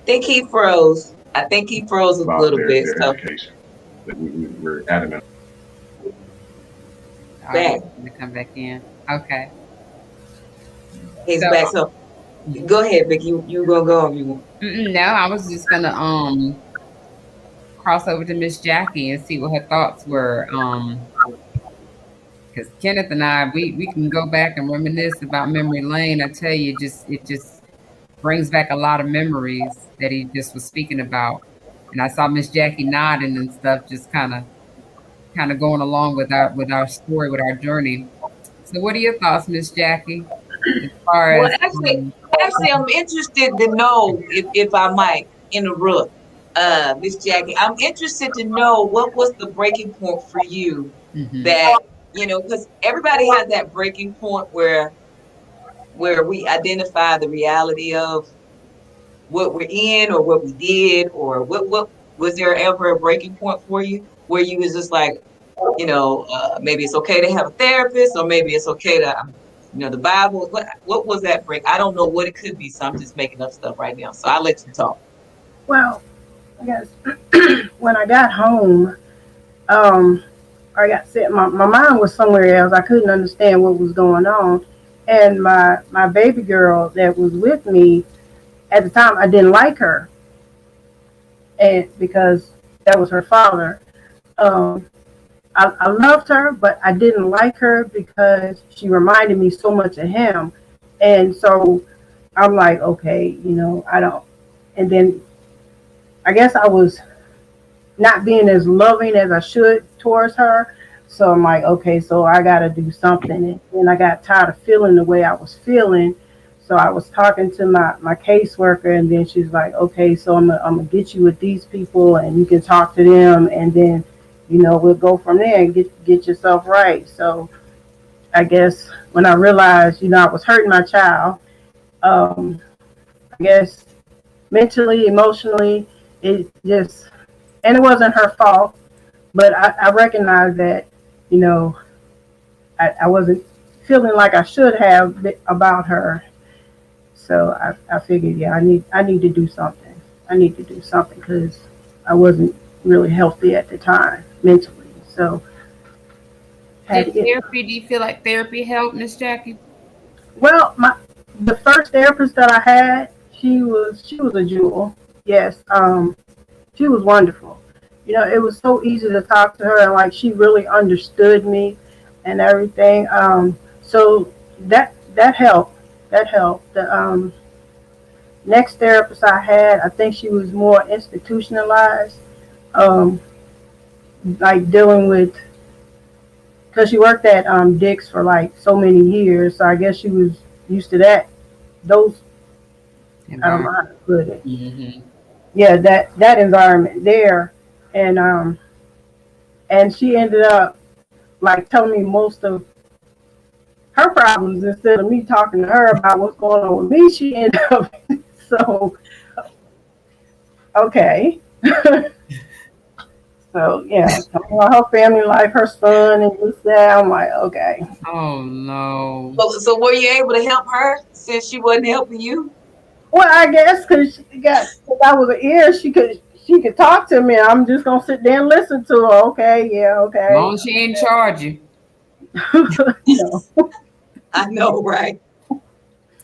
I think he froze a little bit. Their So education. That we're adamant. back. To come back in. Okay. He's So- back. So go ahead, Vic. You gonna go? No, I was just gonna cross over to Miss Jackie and see what her thoughts were. Because Kenneth and I, we can go back and reminisce about memory lane. I tell you, it just brings back a lot of memories that he just was speaking about. And I saw Miss Jackie nodding and stuff, just kind of going along with our story, with our journey. So, what are your thoughts, Miss Jackie? As far Well, as actually, I'm interested to know if I might interrupt, Miss Jackie. I'm interested to know what was the breaking point for you Mhm. that because everybody has that breaking point where we identify the reality of what we're in or what we did or what was there ever a breaking point for you where you was just like, maybe it's okay to have a therapist or maybe it's okay to, the Bible. What was that break? I don't know what it could be, so I'm just making up stuff right now. So I'll let you talk. Well, I guess when I got home, I got sick. My mind was somewhere else. I couldn't understand what was going on. And my baby girl that was with me at the time, I didn't like her, and because that was her father. I loved her, but I didn't like her because she reminded me so much of him. And so I'm like, okay, I don't. And then I guess I was not being as loving as I should towards her. So I'm like, okay, so I got to do something. And I got tired of feeling the way I was feeling. So I was talking to my caseworker, and then she's like, okay, so I'm gonna get you with these people, and you can talk to them, and then, we'll go from there and get yourself right. So I guess when I realized, I was hurting my child, I guess mentally, emotionally, it just, and it wasn't her fault, but I recognized that, I wasn't feeling like I should have about her. So I figured, yeah, I need to do something. I need to do something because I wasn't really healthy at the time mentally. So did therapy? Do you feel like therapy helped, Miss Jackie? Well, the first therapist that I had, she was a jewel. Yes, she was wonderful. It was so easy to talk to her, and like she really understood me and everything. So that helped. That helped. The next therapist I had, I think she was more institutionalized, like dealing with, because she worked at Dick's for like so many years. So I guess she was used to that. Those, I don't know how to put it. Mm-hmm. Yeah, that environment there, and she ended up like telling me most of her problems instead of me talking to her about what's going on with me. She ended up so okay. So So yeah, her family life, her son, and this that. I'm like, okay. Oh no. So were you able to help her since she wasn't helping you? Well, I guess because cause I was an ear, she could talk to me. I'm just gonna sit there and listen to her. Okay, yeah, okay. Long as she ain't charge you. No. I know, right?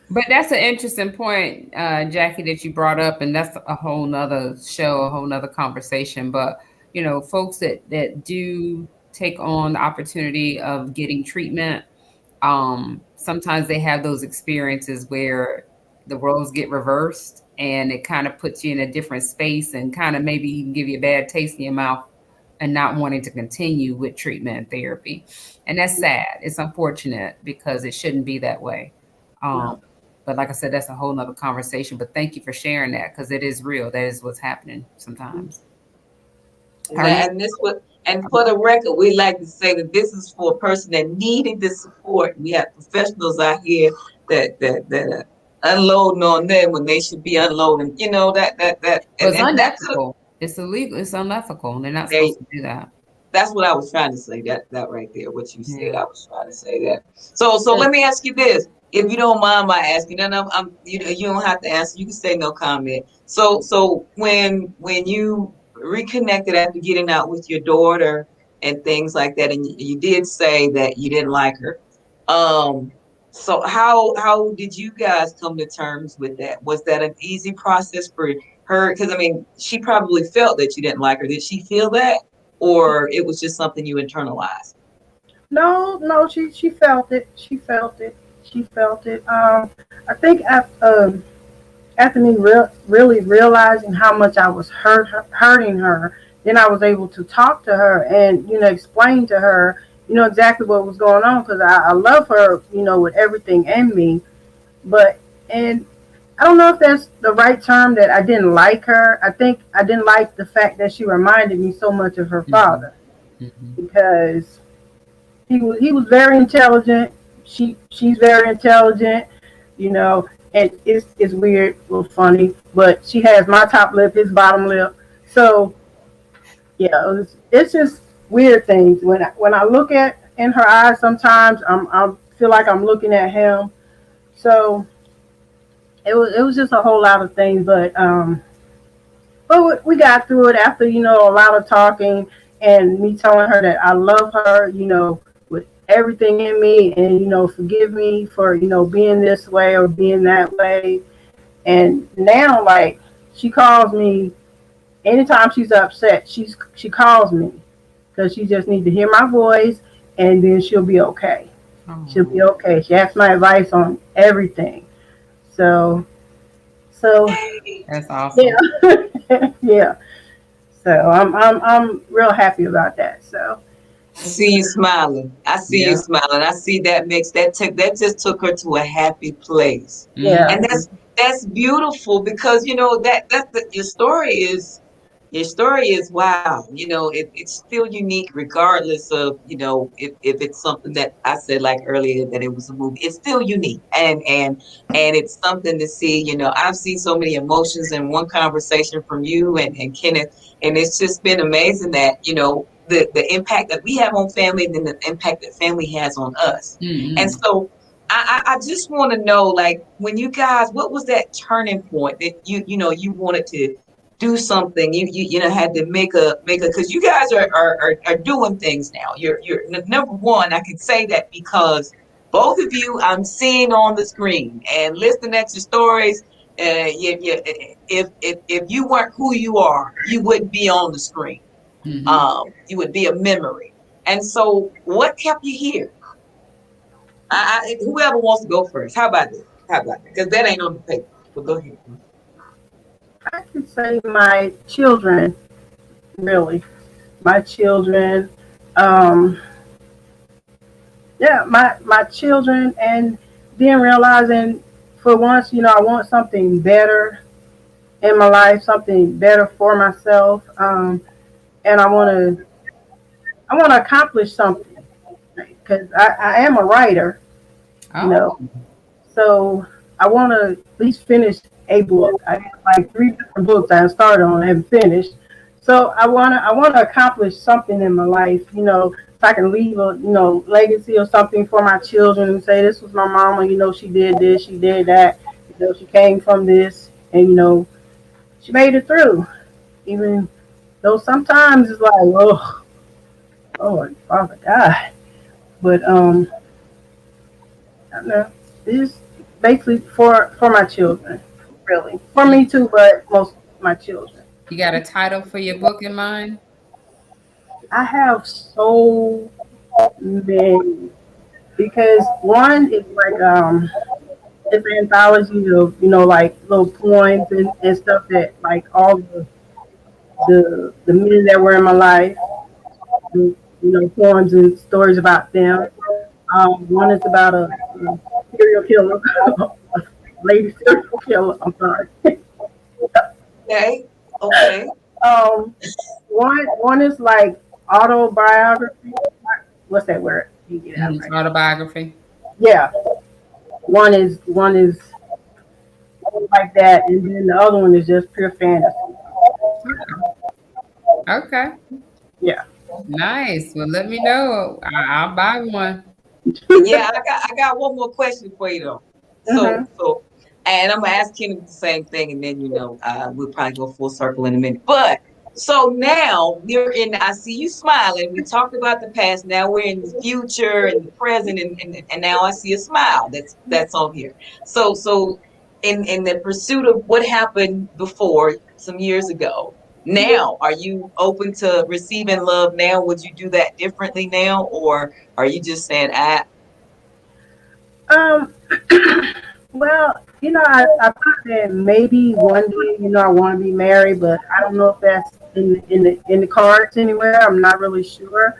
But that's an interesting point, Jackie, that you brought up, and that's a whole nother show, a whole nother conversation. But folks that do take on the opportunity of getting treatment, sometimes they have those experiences where the roles get reversed, and it kind of puts you in a different space, and kind of maybe even give you a bad taste in your mouth, and not wanting to continue with treatment and therapy. And that's sad. It's unfortunate because it shouldn't be that way. Um, but like I said, that's a whole nother conversation. But thank you for sharing that, because it is real. That is what's happening sometimes. And and for the record, we like to say that this is for a person that needed the support. We have professionals out here that are unloading on them when they should be unloading. It's unethical. It's illegal. It's unethical. They're not supposed to do that. That's what I was trying to say. That right there, what you said, I was trying to say that. So let me ask you this, if you don't mind my asking, and I'm you don't have to answer. You can say no comment. So when you reconnected after getting out with your daughter and things like that, and you did say that you didn't like her, so how did you guys come to terms with that? Was that an easy process for her? Because I mean, she probably felt that you didn't like her. Did she feel that? Or it was just something you internalized? No, she felt it. She felt it. She felt it. I think after me really realizing how much I was hurting her, then I was able to talk to her and explain to her exactly what was going on, because I love her with everything in me, and I don't know if that's the right term, that I didn't like her. I think I didn't like the fact that she reminded me so much of her father, because he was very intelligent. She's very intelligent, and it's weird, a little funny, but she has my top lip, his bottom lip. So yeah, it's just weird things. When I look in her eyes, sometimes I feel like I'm looking at him. So it was just a whole lot of things, but we got through it after a lot of talking and me telling her that I love her, with everything in me, and forgive me for being this way or being that way. And now, like, she calls me anytime she's upset. She calls me because she just needs to hear my voice, and then she'll be okay. She'll be okay. She asks my advice on everything. So that's awesome. Yeah. Yeah. So I'm real happy about that. So I see you smiling. I see you smiling. I see that that just took her to a happy place. Yeah. And that's beautiful, because your story is wow. It's still unique regardless of if it's something that I said like earlier that it was a movie. It's still unique, and it's something to see. I've seen so many emotions in one conversation from you and Kenneth, and it's just been amazing that the impact that we have on family, and then the impact that family has on us. And so I just want to know, like, when you guys, what was that turning point that you wanted to do something? You had to make a, because you guys are doing things now. You're number one. I can say that because both of you I'm seeing on the screen and listening at your stories. If you weren't who you are, you wouldn't be on the screen. You would be a memory. And so what kept you here? Whoever wants to go first. How about that? Because that ain't on the paper. But go ahead. I can say my children, really. My children. My children, and then realizing for once, I want something better in my life, something better for myself. And I want to accomplish something, because I am a writer, so I want to at least finish a book. I have like 3 different books I started on and haven't finished. So I wanna accomplish something in my life, so I can leave a legacy or something for my children and say this was my mama, she did this, she did that, she came from this, and she made it through. Even though sometimes it's like, oh, Lord, Father God, but I don't know. It's basically for my children, really, for me too, but most my children. You got a title for your book in mind? I have so many because one is like it's an anthology of like little poems and stuff that like all the men that were in my life, poems and stories about them. One is about a serial killer, a lady serial killer. I'm sorry. Okay. Okay. um, one is like autobiography. What's that word? You get it out right. Autobiography. Yeah, one is like that, and then the other one is just pure fantasy. Okay. Yeah. Nice. Well, let me know. I'll buy one. Yeah, I got one more question for you though. Hmm. So and I'm gonna ask Kenny the same thing, and then we'll probably go full circle in a minute. But so now you're in. I see you smiling. We talked about the past. Now we're in the future and the present, and now I see a smile. That's on here. So in the pursuit of what happened before some years ago. Now, are you open to receiving love now? Would you do that differently now, or are you just saying, Um. Well, I thought that maybe one day, I want to be married, but I don't know if that's in the cards anywhere. I'm not really sure.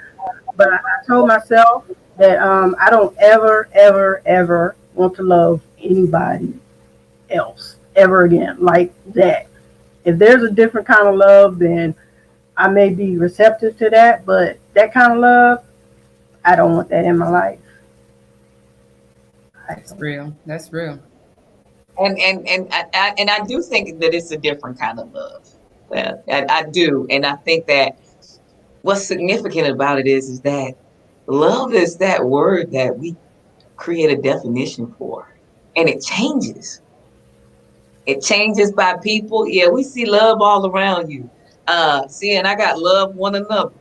But I told myself that I don't ever, ever, ever want to love anybody else ever again like that. If there's a different kind of love, then I may be receptive to that. But that kind of love, I don't want that in my life. I That's don't. real. That's real. and I do think that it's a different kind of love. Well, I do, and I think that what's significant about it is that love is that word that we create a definition for, and it changes. It changes by people. Yeah, we see love all around you. And I got love one another.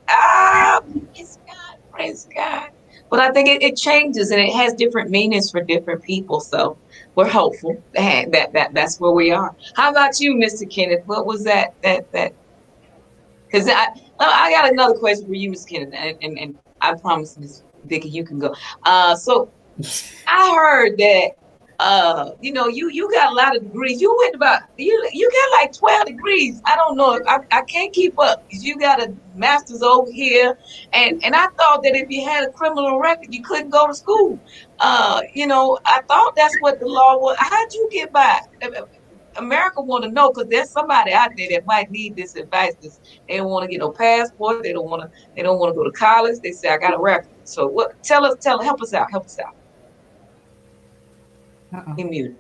Praise God, praise God. But I think it changes and it has different meanings for different people. So we're hopeful that's where we are. How about you, Mr. Kenneth? What was that? Because I got another question for you, Mr. Kenneth, and I promise, Miss Vicky, you can go. So I heard that you got a lot of degrees. You went about you got like 12 degrees. I don't know. I can't keep up because you got a master's over here, and I thought that if you had a criminal record, you couldn't go to school. I thought that's what the law was. How'd you get by? America want to know because there's somebody out there that might need this advice. Because they don't want to get no passport. They don't want to. They don't want to go to college. They say I got a record. So what? Help us out. Help us out. Uh-oh. He muted.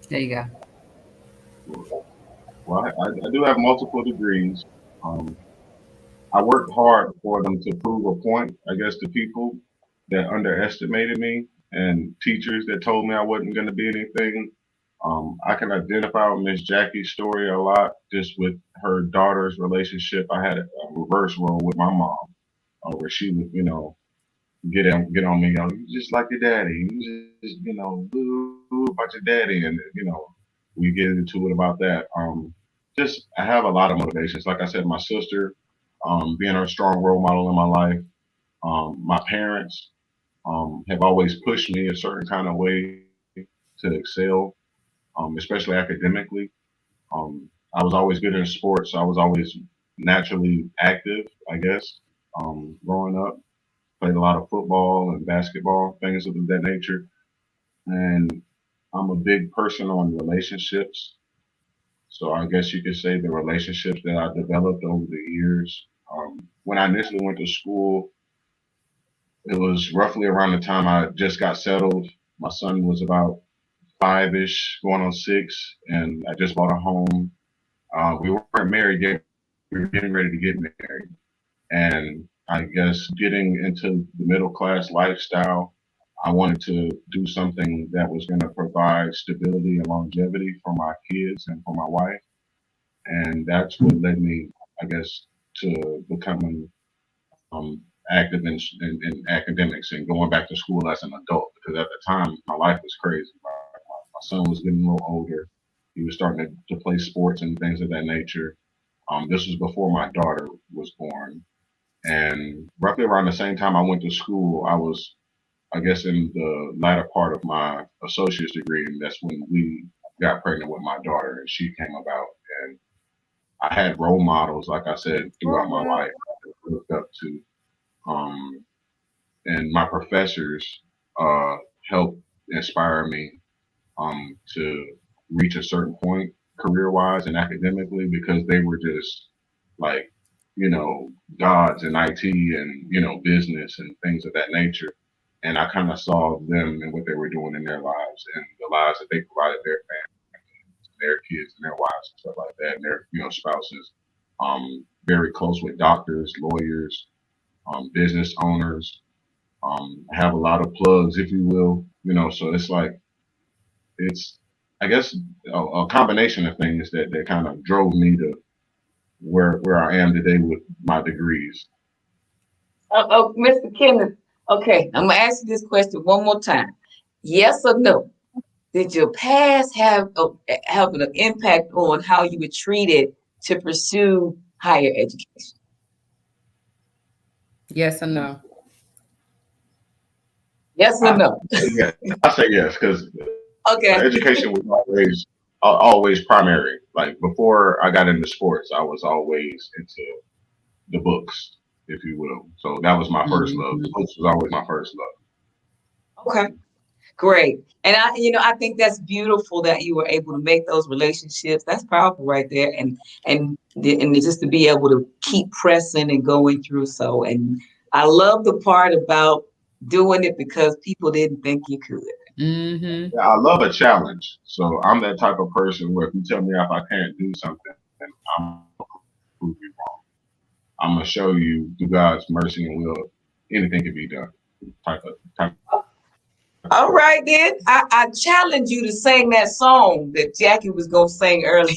There you go. Well, I do have multiple degrees. Um, I worked hard for them to prove a point, I guess, to people that underestimated me and teachers that told me I wasn't going to be anything. I can identify with Miss Jackie's story a lot, just with her daughter's relationship. I had a reverse role with my mom, where she would, get on me, you just like your daddy, you just, boo about your daddy, and we get into it about that. Just I have a lot of motivations. Like I said, my sister, being a strong role model in my life. My parents have always pushed me a certain kind of way to excel, especially academically. I was always good in sports. So I was always naturally active, I guess, growing up. Played a lot of football and basketball, things of that nature. And I'm a big person on relationships. So I guess you could say the relationships that I developed over the years. When I initially went to school, it was roughly around the time I just got settled. My son was about 5-ish, going on 6, and I just bought a home. We weren't married yet. We were getting ready to get married. And I guess getting into the middle class lifestyle, I wanted to do something that was going to provide stability and longevity for my kids and for my wife. And that's what led me, I guess, to becoming um, active in academics and going back to school as an adult. Because at the time, my life was crazy. My son was getting a little older. He was starting to play sports and things of that nature. This was before my daughter was born. And roughly around the same time I went to school, I was, I guess, in the latter part of my associate's degree. And that's when we got pregnant with my daughter and she came about. And I had role models, like I said, throughout my life that I looked up to. Um, and my professors helped inspire me to reach a certain point career wise and academically because they were just like, gods in IT and, business and things of that nature. And I kind of saw them and what they were doing in their lives and the lives that they provided their families, their kids and their wives and stuff like that, and their, spouses. Very close with doctors, lawyers, business owners, have a lot of plugs, if you will, so it's like, it's, I guess, a combination of things that kind of drove me to where I am today with my degrees. Mr. Kenneth. Okay, I'm gonna ask you this question one more time. Yes or no? Did your past have an impact on how you were treated to pursue higher education? Yes or no? Yes or no? Yeah, I say yes because Okay. education was always primary. Like before I got into sports, I was always into the books, if you will. So that was my first love. The books was always my first love. Okay. Great. And I think that's beautiful that you were able to make those relationships. That's powerful right there. And just to be able to keep pressing and going through. So, and I love the part about doing it because people didn't think you could. Mm-hmm. Yeah, I love a challenge. So I'm that type of person where if you tell me if I can't do something, then I'm gonna prove you wrong. I'm gonna show you through God's mercy and will anything can be done. Type of. All right, then. I challenge you to sing that song that Jackie was going to sing earlier.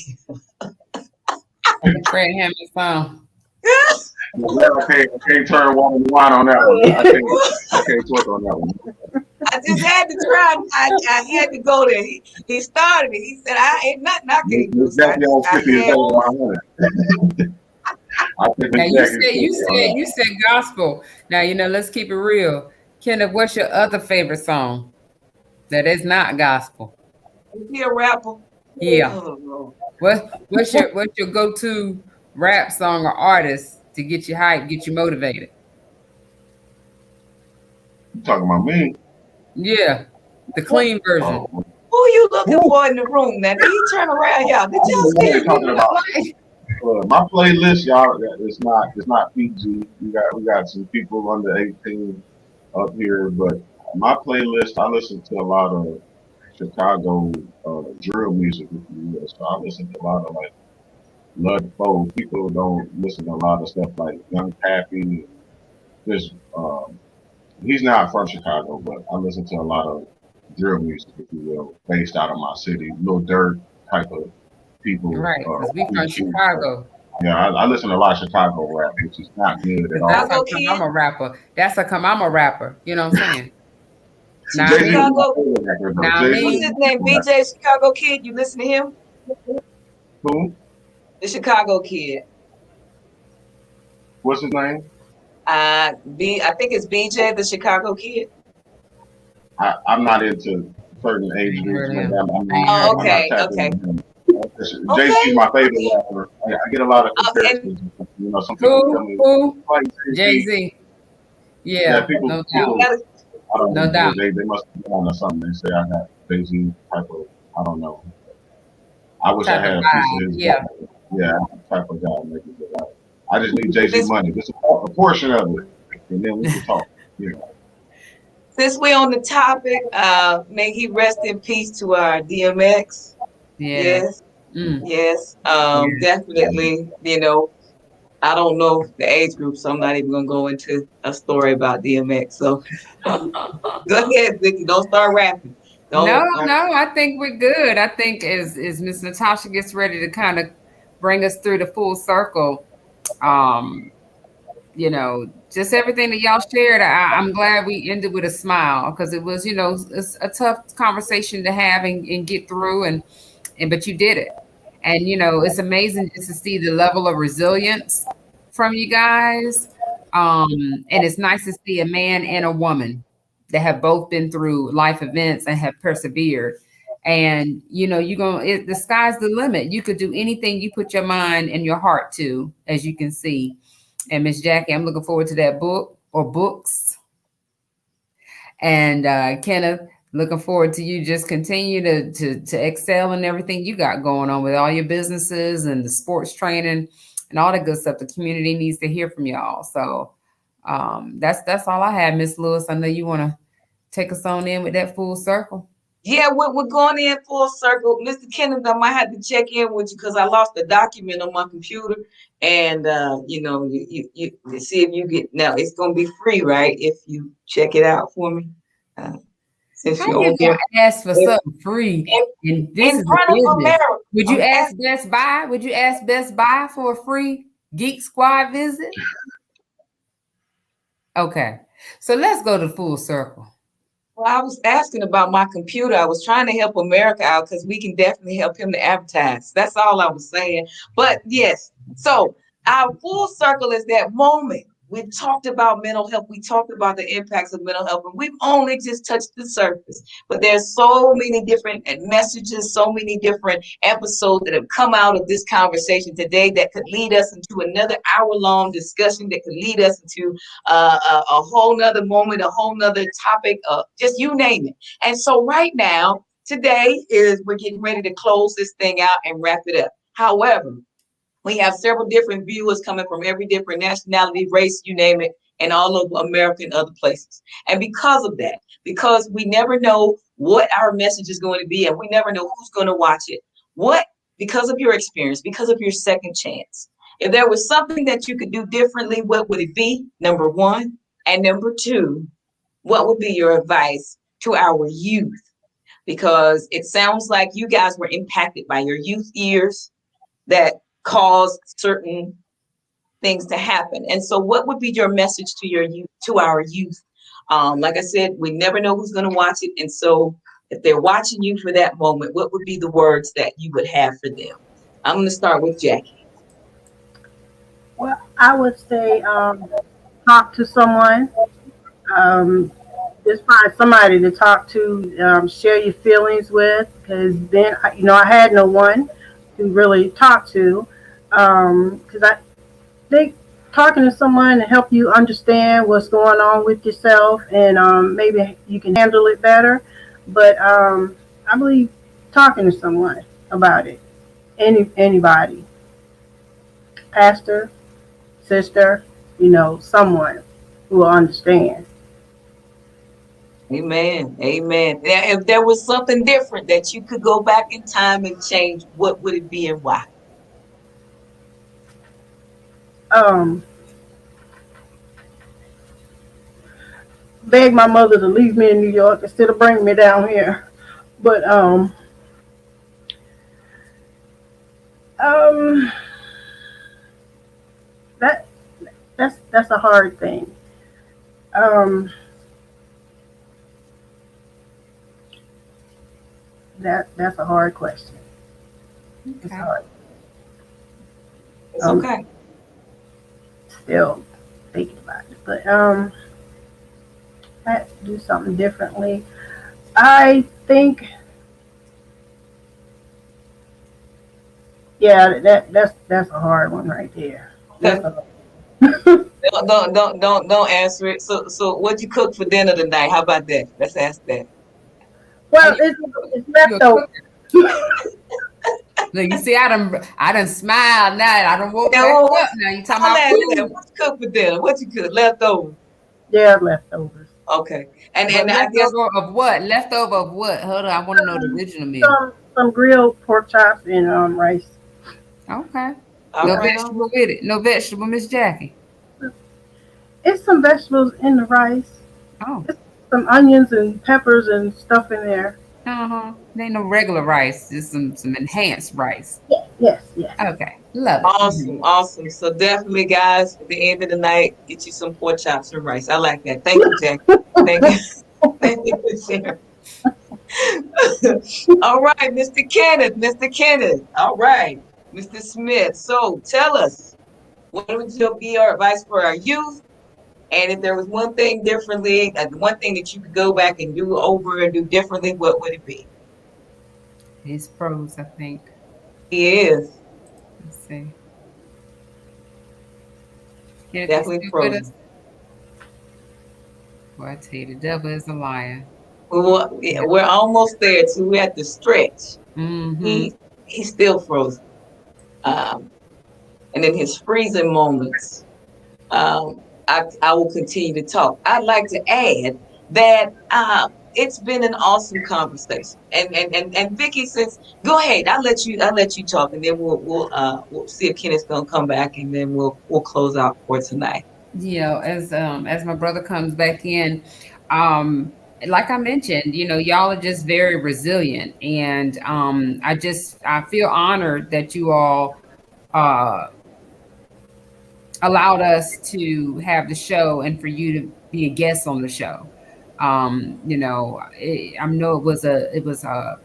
Fred Hammond song. I can't turn water to wine on that one. I can't twerk on that one. I just had to try. I had to go there. He started it. He said, "I ain't nothing I can't do." Exactly on 50 is better than 100. Now you said gospel. Now let's keep it real. Kenneth, what's your other favorite song that is not gospel? Is he a rapper? Yeah. Oh, What's your go-to rap song or artist to get you hyped, get you motivated? You talking about me? Yeah, the clean version. Oh. who are you looking for in the room? Now, did he turn around, y'all? Did y'all see him? Talking about my playlist, y'all. It's not PG. We got some people under 18 up here, but my playlist, I listen to a lot of Chicago drill music, if you will. So I listen to a lot of like Lud Foe. People don't listen to a lot of stuff like Young Pappy. There's he's not from Chicago, but I listen to a lot of drill music, if you will, based out of my city. Lil Durk type of people. Right, because we from Chicago. Yeah, I listen to a lot of Chicago rap, which is not good at all. That's how come I'm a rapper. That's how come I'm a rapper. You know what I'm saying? Now Chicago. Now What's his name? BJ Chicago Kid. You listen to him? Who? The Chicago Kid. What's his name? I think it's BJ, the Chicago Kid. I'm not into certain age groups. Oh, okay. Jay-Z's my favorite rapper. I get a lot of comparisons. Some people tell me like Jay-Z. Yeah, people, no doubt. I don't know. No doubt. They must be on or something. They say I got Jay-Z type of, I don't know. I wish I had a piece of his. Yeah. Yeah, type of guy. I just need Jay-Z money. Just a portion of it. And then we can talk. Since we're on the topic, may he rest in peace to our DMX. Yeah. Yes. Yes, Yeah. definitely. You know, I don't know the age group, so I'm not even gonna go into a story about DMX. So go ahead, Vicky. Don't start rapping. No, Don't. no, I think we're good. I think as Miss Natasha gets ready to kind of bring us through the full circle, um, you know, just everything that y'all shared, I'm glad we ended with a smile because it was, you know, it's a tough conversation to have and get through and but you did it. And you know, it's amazing just to see the level of resilience from you guys. And it's nice to see a man and a woman that have both been through life events and have persevered. And you know, the sky's the limit. You could do anything you put your mind and your heart to, as you can see. And Miss Jackie, I'm looking forward to that book or books. And Kenneth, looking forward to you just continue to excel in everything you got going on with all your businesses and the sports training and all the good stuff. The community needs to hear from y'all. So that's all I have, Miss Lewis. I know you want to take us on in with that full circle. Yeah, we're going in full circle. Mr. Kenneth, I might have to check in with you because I lost the document on my computer. And, you know, you see if you get, now it's going to be free, right? If you check it out for me. Since How you're you on here. gonna ask for something free? And this In is front a of business. America. Would you ask Best Buy? Would you ask Best Buy for a free Geek Squad visit? Okay. So let's go to full circle. Well, I was asking about my computer. I was trying to help America out because we can definitely help him to advertise. That's all I was saying. But yes, so our full circle is that moment. We talked about mental health. We talked about the impacts of mental health, and we've only just touched the surface. But there's so many different messages, so many different episodes that have come out of this conversation today that could lead us into another hour-long discussion, that could lead us into a whole nother moment, a whole nother topic, just you name it. And so right now, today we're getting ready to close this thing out and wrap it up. However, we have several different viewers coming from every different nationality, race, you name it, and all over America and other places. And because of that, because we never know what our message is going to be, and we never know who's going to watch it, because of your experience, because of your second chance, if there was something that you could do differently, what would it be? Number one. And number two, what would be your advice to our youth? Because it sounds like you guys were impacted by your youth years that caused certain things to happen. And so what would be your message to your youth, to our youth? Like I said, we never know who's going to watch it. And so if they're watching you for that moment, what would be the words that you would have for them? I'm going to start with Jackie. Well, I would say talk to someone. Just find somebody to talk to, share your feelings with, because then, you know, I had no one to really talk to. Because I think talking to someone to help you understand what's going on with yourself, and maybe you can handle it better. But I believe talking to someone about it, anybody, pastor, sister, you know, someone who will understand. Amen. Amen. Now, if there was something different that you could go back in time and change, what would it be and why? Beg my mother to leave me in New York instead of bringing me down here. But that that's a hard thing. That's a hard question. It's Okay. hard. It's okay. Still thinking about it, but I had to do something differently. I think, yeah, that's a hard one right there. That's a, Don't answer it. So what'd you cook for dinner tonight? How about that? Let's ask that. well, it's leftover. Look, you see, I done smiled now. I done woke Yeah, back well, up now. You talking I'll about ask that. food. What you cook for dinner? What you cook? Leftover. Yeah, leftovers. Okay. And But I guess leftover of what? Leftover of what? Hold on, I want to know the original meal. some grilled pork chops and rice. Okay. All No right. vegetable with it. No vegetable, Miss Jackie. It's some vegetables in the rice. Oh. Some onions and peppers and stuff in there. Uh-huh. There ain't no regular rice, just some enhanced rice. Yes, yes. Okay. Love it. Awesome, awesome. So definitely, guys, at the end of the night, get you some pork chops and rice. I like that. Thank you, Jack. Thank you. Thank you for sharing. All right, Mr. Kenneth. Mr. Kenneth. All right, Mr. Smith. So tell us, what would be your advice for our youth? And if there was one thing differently, one thing that you could go back and do over and do differently, what would it be? It's pros, I think. He is Let's see. Kenneth, you definitely still with frozen. us? Well, I tell you, the devil is a liar. We're almost there too. We have to stretch. Mm-hmm. He's still frozen. And in his freezing moments, I will continue to talk. I'd like to add that it's been an awesome conversation. And Vicky, since go ahead, I'll let you talk, and then we'll see if Kenneth's gonna come back, and then we'll close out for tonight. You know, as my brother comes back in, like I mentioned, you know, y'all are just very resilient, and I feel honored that you all uh allowed us to have the show and for you to be a guest on the show. You know, I know it was a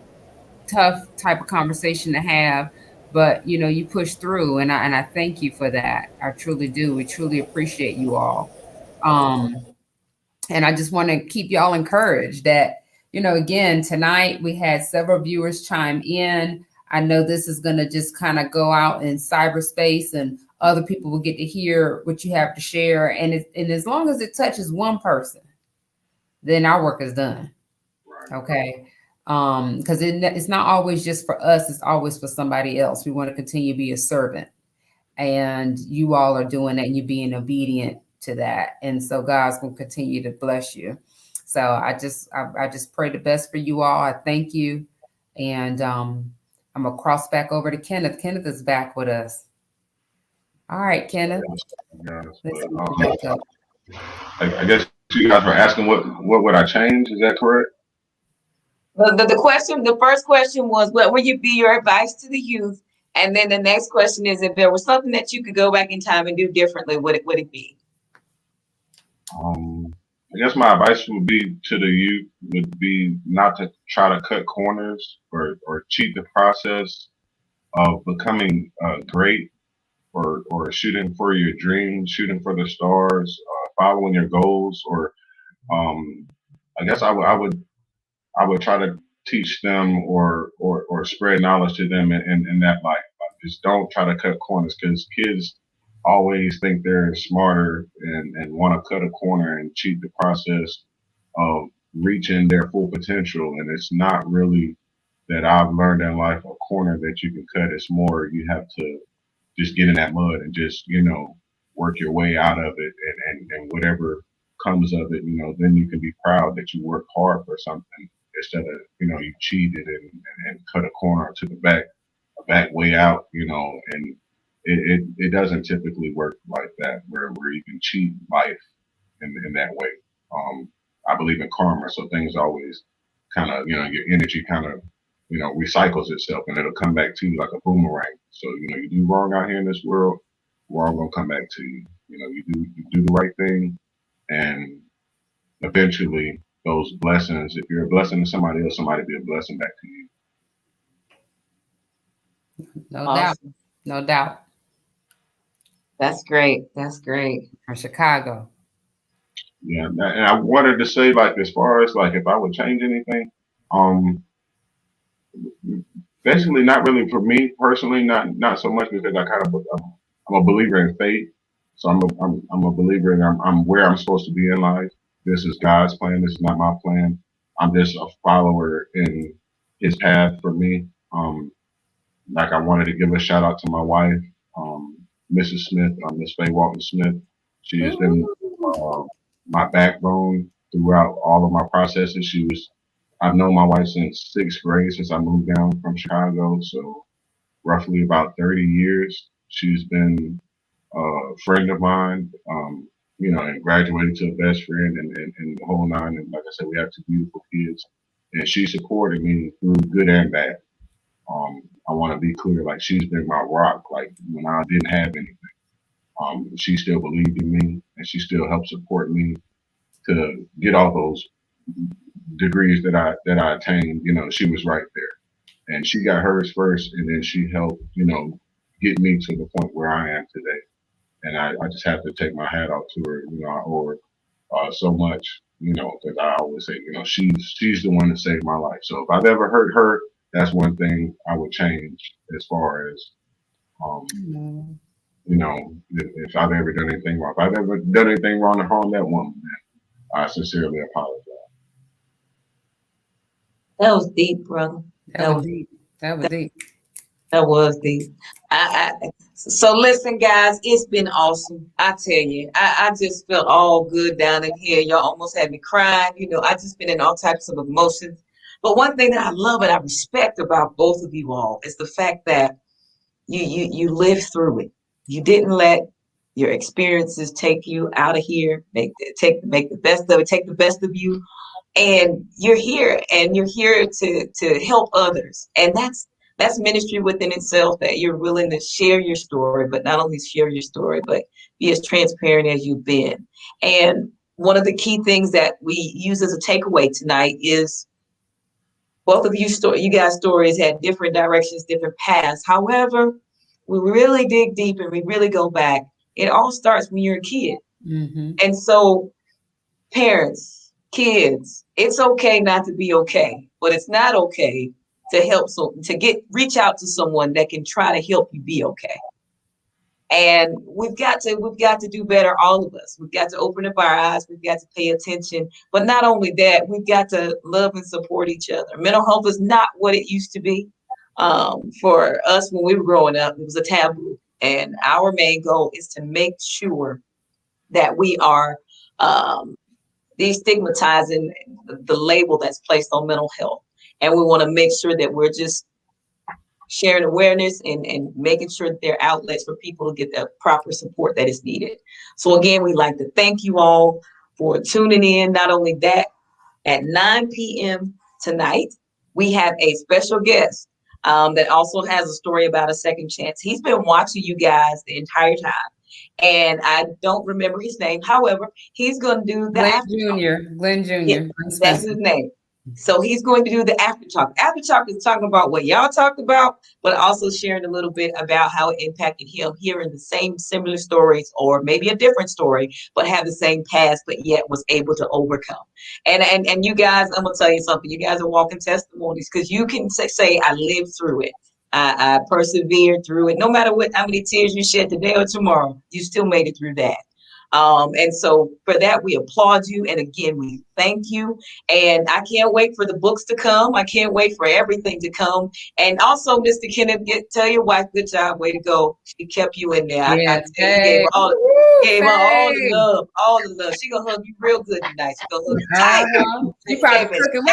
tough type of conversation to have, but you know, you pushed through, and I thank you for that. I truly do. We truly appreciate you all. Um, and I just want to keep y'all encouraged that, you know, again, tonight we had several viewers chime in. I know this is going to just kind of go out in cyberspace and other people will get to hear what you have to share. And as long as it touches one person, then our work is done. Okay. Because it's not always just for us, it's always for somebody else. We want to continue to be a servant. And you all are doing that and you're being obedient to that. And so God's going to continue to bless you. So I just pray the best for you all. I thank you. And I'm going to cross back over to Kenneth. Kenneth is back with us. All right, Kenneth. Yes, Let's but, move back up. I guess you guys were asking what would I change? Is that correct? The first question was, what would be your advice to the youth? And then the next question is, if there was something that you could go back in time and do differently, what would it be? I guess my advice would be to the youth would be not to try to cut corners or cheat the process of becoming great or shooting for your dreams, shooting for the stars, following your goals, or I guess I would try to teach them or spread knowledge to them in that life. Just don't try to cut corners because kids always think they're smarter and want to cut a corner and cheat the process of reaching their full potential. And it's not really that I've learned in life a corner that you can cut. It's more you have to just get in that mud and just, you know, work your way out of it and whatever comes of it, you know, then you can be proud that you worked hard for something instead of, you know, you cheated and cut a corner to the a back way out, you know, and it doesn't typically work like that where you can cheat life in that way. I believe in karma, so things always kind of, you know, your energy kind of, you know, recycles itself and it'll come back to you like a boomerang. So, you know, you do wrong out here in this world, wrong gonna come back to you. You know, you do the right thing and eventually those blessings, if you're a blessing to somebody else, somebody be a blessing back to you. No doubt. No doubt. That's great. That's great. From Chicago. Yeah, and I wanted to say, like, as far as like if I would change anything, basically not really for me personally, not so much because I'm a believer in faith, so I'm a believer and I'm where I'm supposed to be in life. This is God's plan. This is not my plan. I'm just a follower in His path for me. Like I wanted to give a shout out to my wife, Mrs. Smith, Miss Faye Walton Smith. She has been my backbone throughout all of my processes. She was I've known my wife since sixth grade, since I moved down from Chicago. So roughly about 30 years. She's been a friend of mine, and graduated to a best friend and the whole nine. And like I said, we have two beautiful kids. And she supported me through good and bad. I want to be clear, like she's been my rock. Like when I didn't have anything, she still believed in me, and she still helped support me to get all those degrees that I attained. She was right there, and she got hers first, and then she helped, get me to the point where I am today. And I just have to take my hat off to her. I owe her so much. Because I always say, she's the one that saved my life. So if I've ever hurt her, that's one thing I would change as far as, if I've ever done anything wrong. If I've ever done anything wrong to harm that woman, then I sincerely apologize. That was deep, brother. That was deep. That was deep. That was deep. So listen, guys, it's been awesome. I tell you, I just felt all good down in here. Y'all almost had me crying. I just been in all types of emotions. But one thing that I love and I respect about both of you all is the fact that you lived through it. You didn't let your experiences take you out of here. Make the best of it. Take the best of you, and you're here to help others. And that's ministry within itself. That you're willing to share your story, but not only share your story, but be as transparent as you've been. And one of the key things that we use as a takeaway tonight is both of you guys' stories had different directions, different paths. However, we really dig deep and we really go back. It all starts when you're a kid. Mm-hmm. And so parents, kids, it's okay not to be okay, but it's not okay to reach out to someone that can try to help you be okay. And we've got to do better, all of us. We've got to open up our eyes. We've got to pay attention. But not only that, we've got to love and support each other. Mental health is not what it used to be. For us, when we were growing up, it was a taboo. And our main goal is to make sure that we are destigmatizing the label that's placed on mental health. And we want to make sure that we're just sharing awareness and making sure that there are outlets for people to get the proper support that is needed. So again, we'd like to thank you all for tuning in. Not only that, at 9 p.m. tonight, we have a special guest that also has a story about a second chance. He's been watching you guys the entire time. And I don't remember his name. However, he's going to do the Glenn Jr. Yeah, that's his name. So he's going to do the after talk. After talk is talking about what y'all talked about, but also sharing a little bit about how it impacted him, hearing the same similar stories, or maybe a different story, but have the same past, but yet was able to overcome. And you guys, I'm gonna tell you something. You guys are walking testimonies, because you can say, I lived through it. I persevered through it. No matter how many tears you shed today or tomorrow, you still made it through that. And so for that, we applaud you. And again, we thank you. And I can't wait for the books to come. I can't wait for everything to come. And also, Mr. Kenneth, tell your wife, good job. Way to go. She kept you in there. Yes, I gave her all the love, all the love. She gonna hug you real good tonight. She gonna hug you tight. She probably cooking.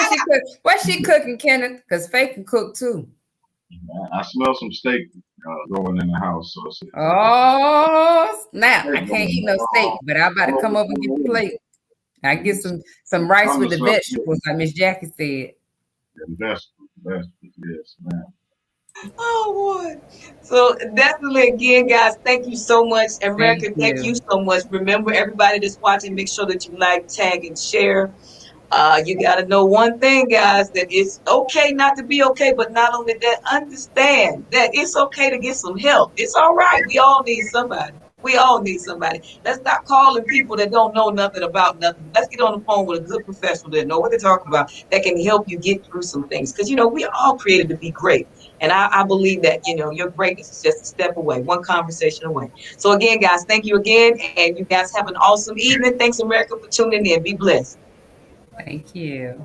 What's she cooking, Kenneth? Because Faith can cook too. I smell some steak going in the house. So oh, now I can't eat no steak, but I'm about to come over and get the plate. I get some rice with the vegetables, like Miss Jackie said. Vegetables, yes, ma'am. Oh boy. So definitely, again, guys, thank you so much. America, thank you so much. Remember, everybody that's watching, make sure that you like, tag, and share. You got to know one thing, guys, that it's okay not to be okay, but not only that, understand that it's okay to get some help. It's all right. We all need somebody. Let's stop calling people that don't know nothing about nothing. Let's get on the phone with a good professional that know what they're talking about, that can help you get through some things. Because, we are all created to be great. And I believe that, your greatness is just a step away, one conversation away. So again, guys, thank you again. And you guys have an awesome evening. Thanks, America, for tuning in. Be blessed. Thank you.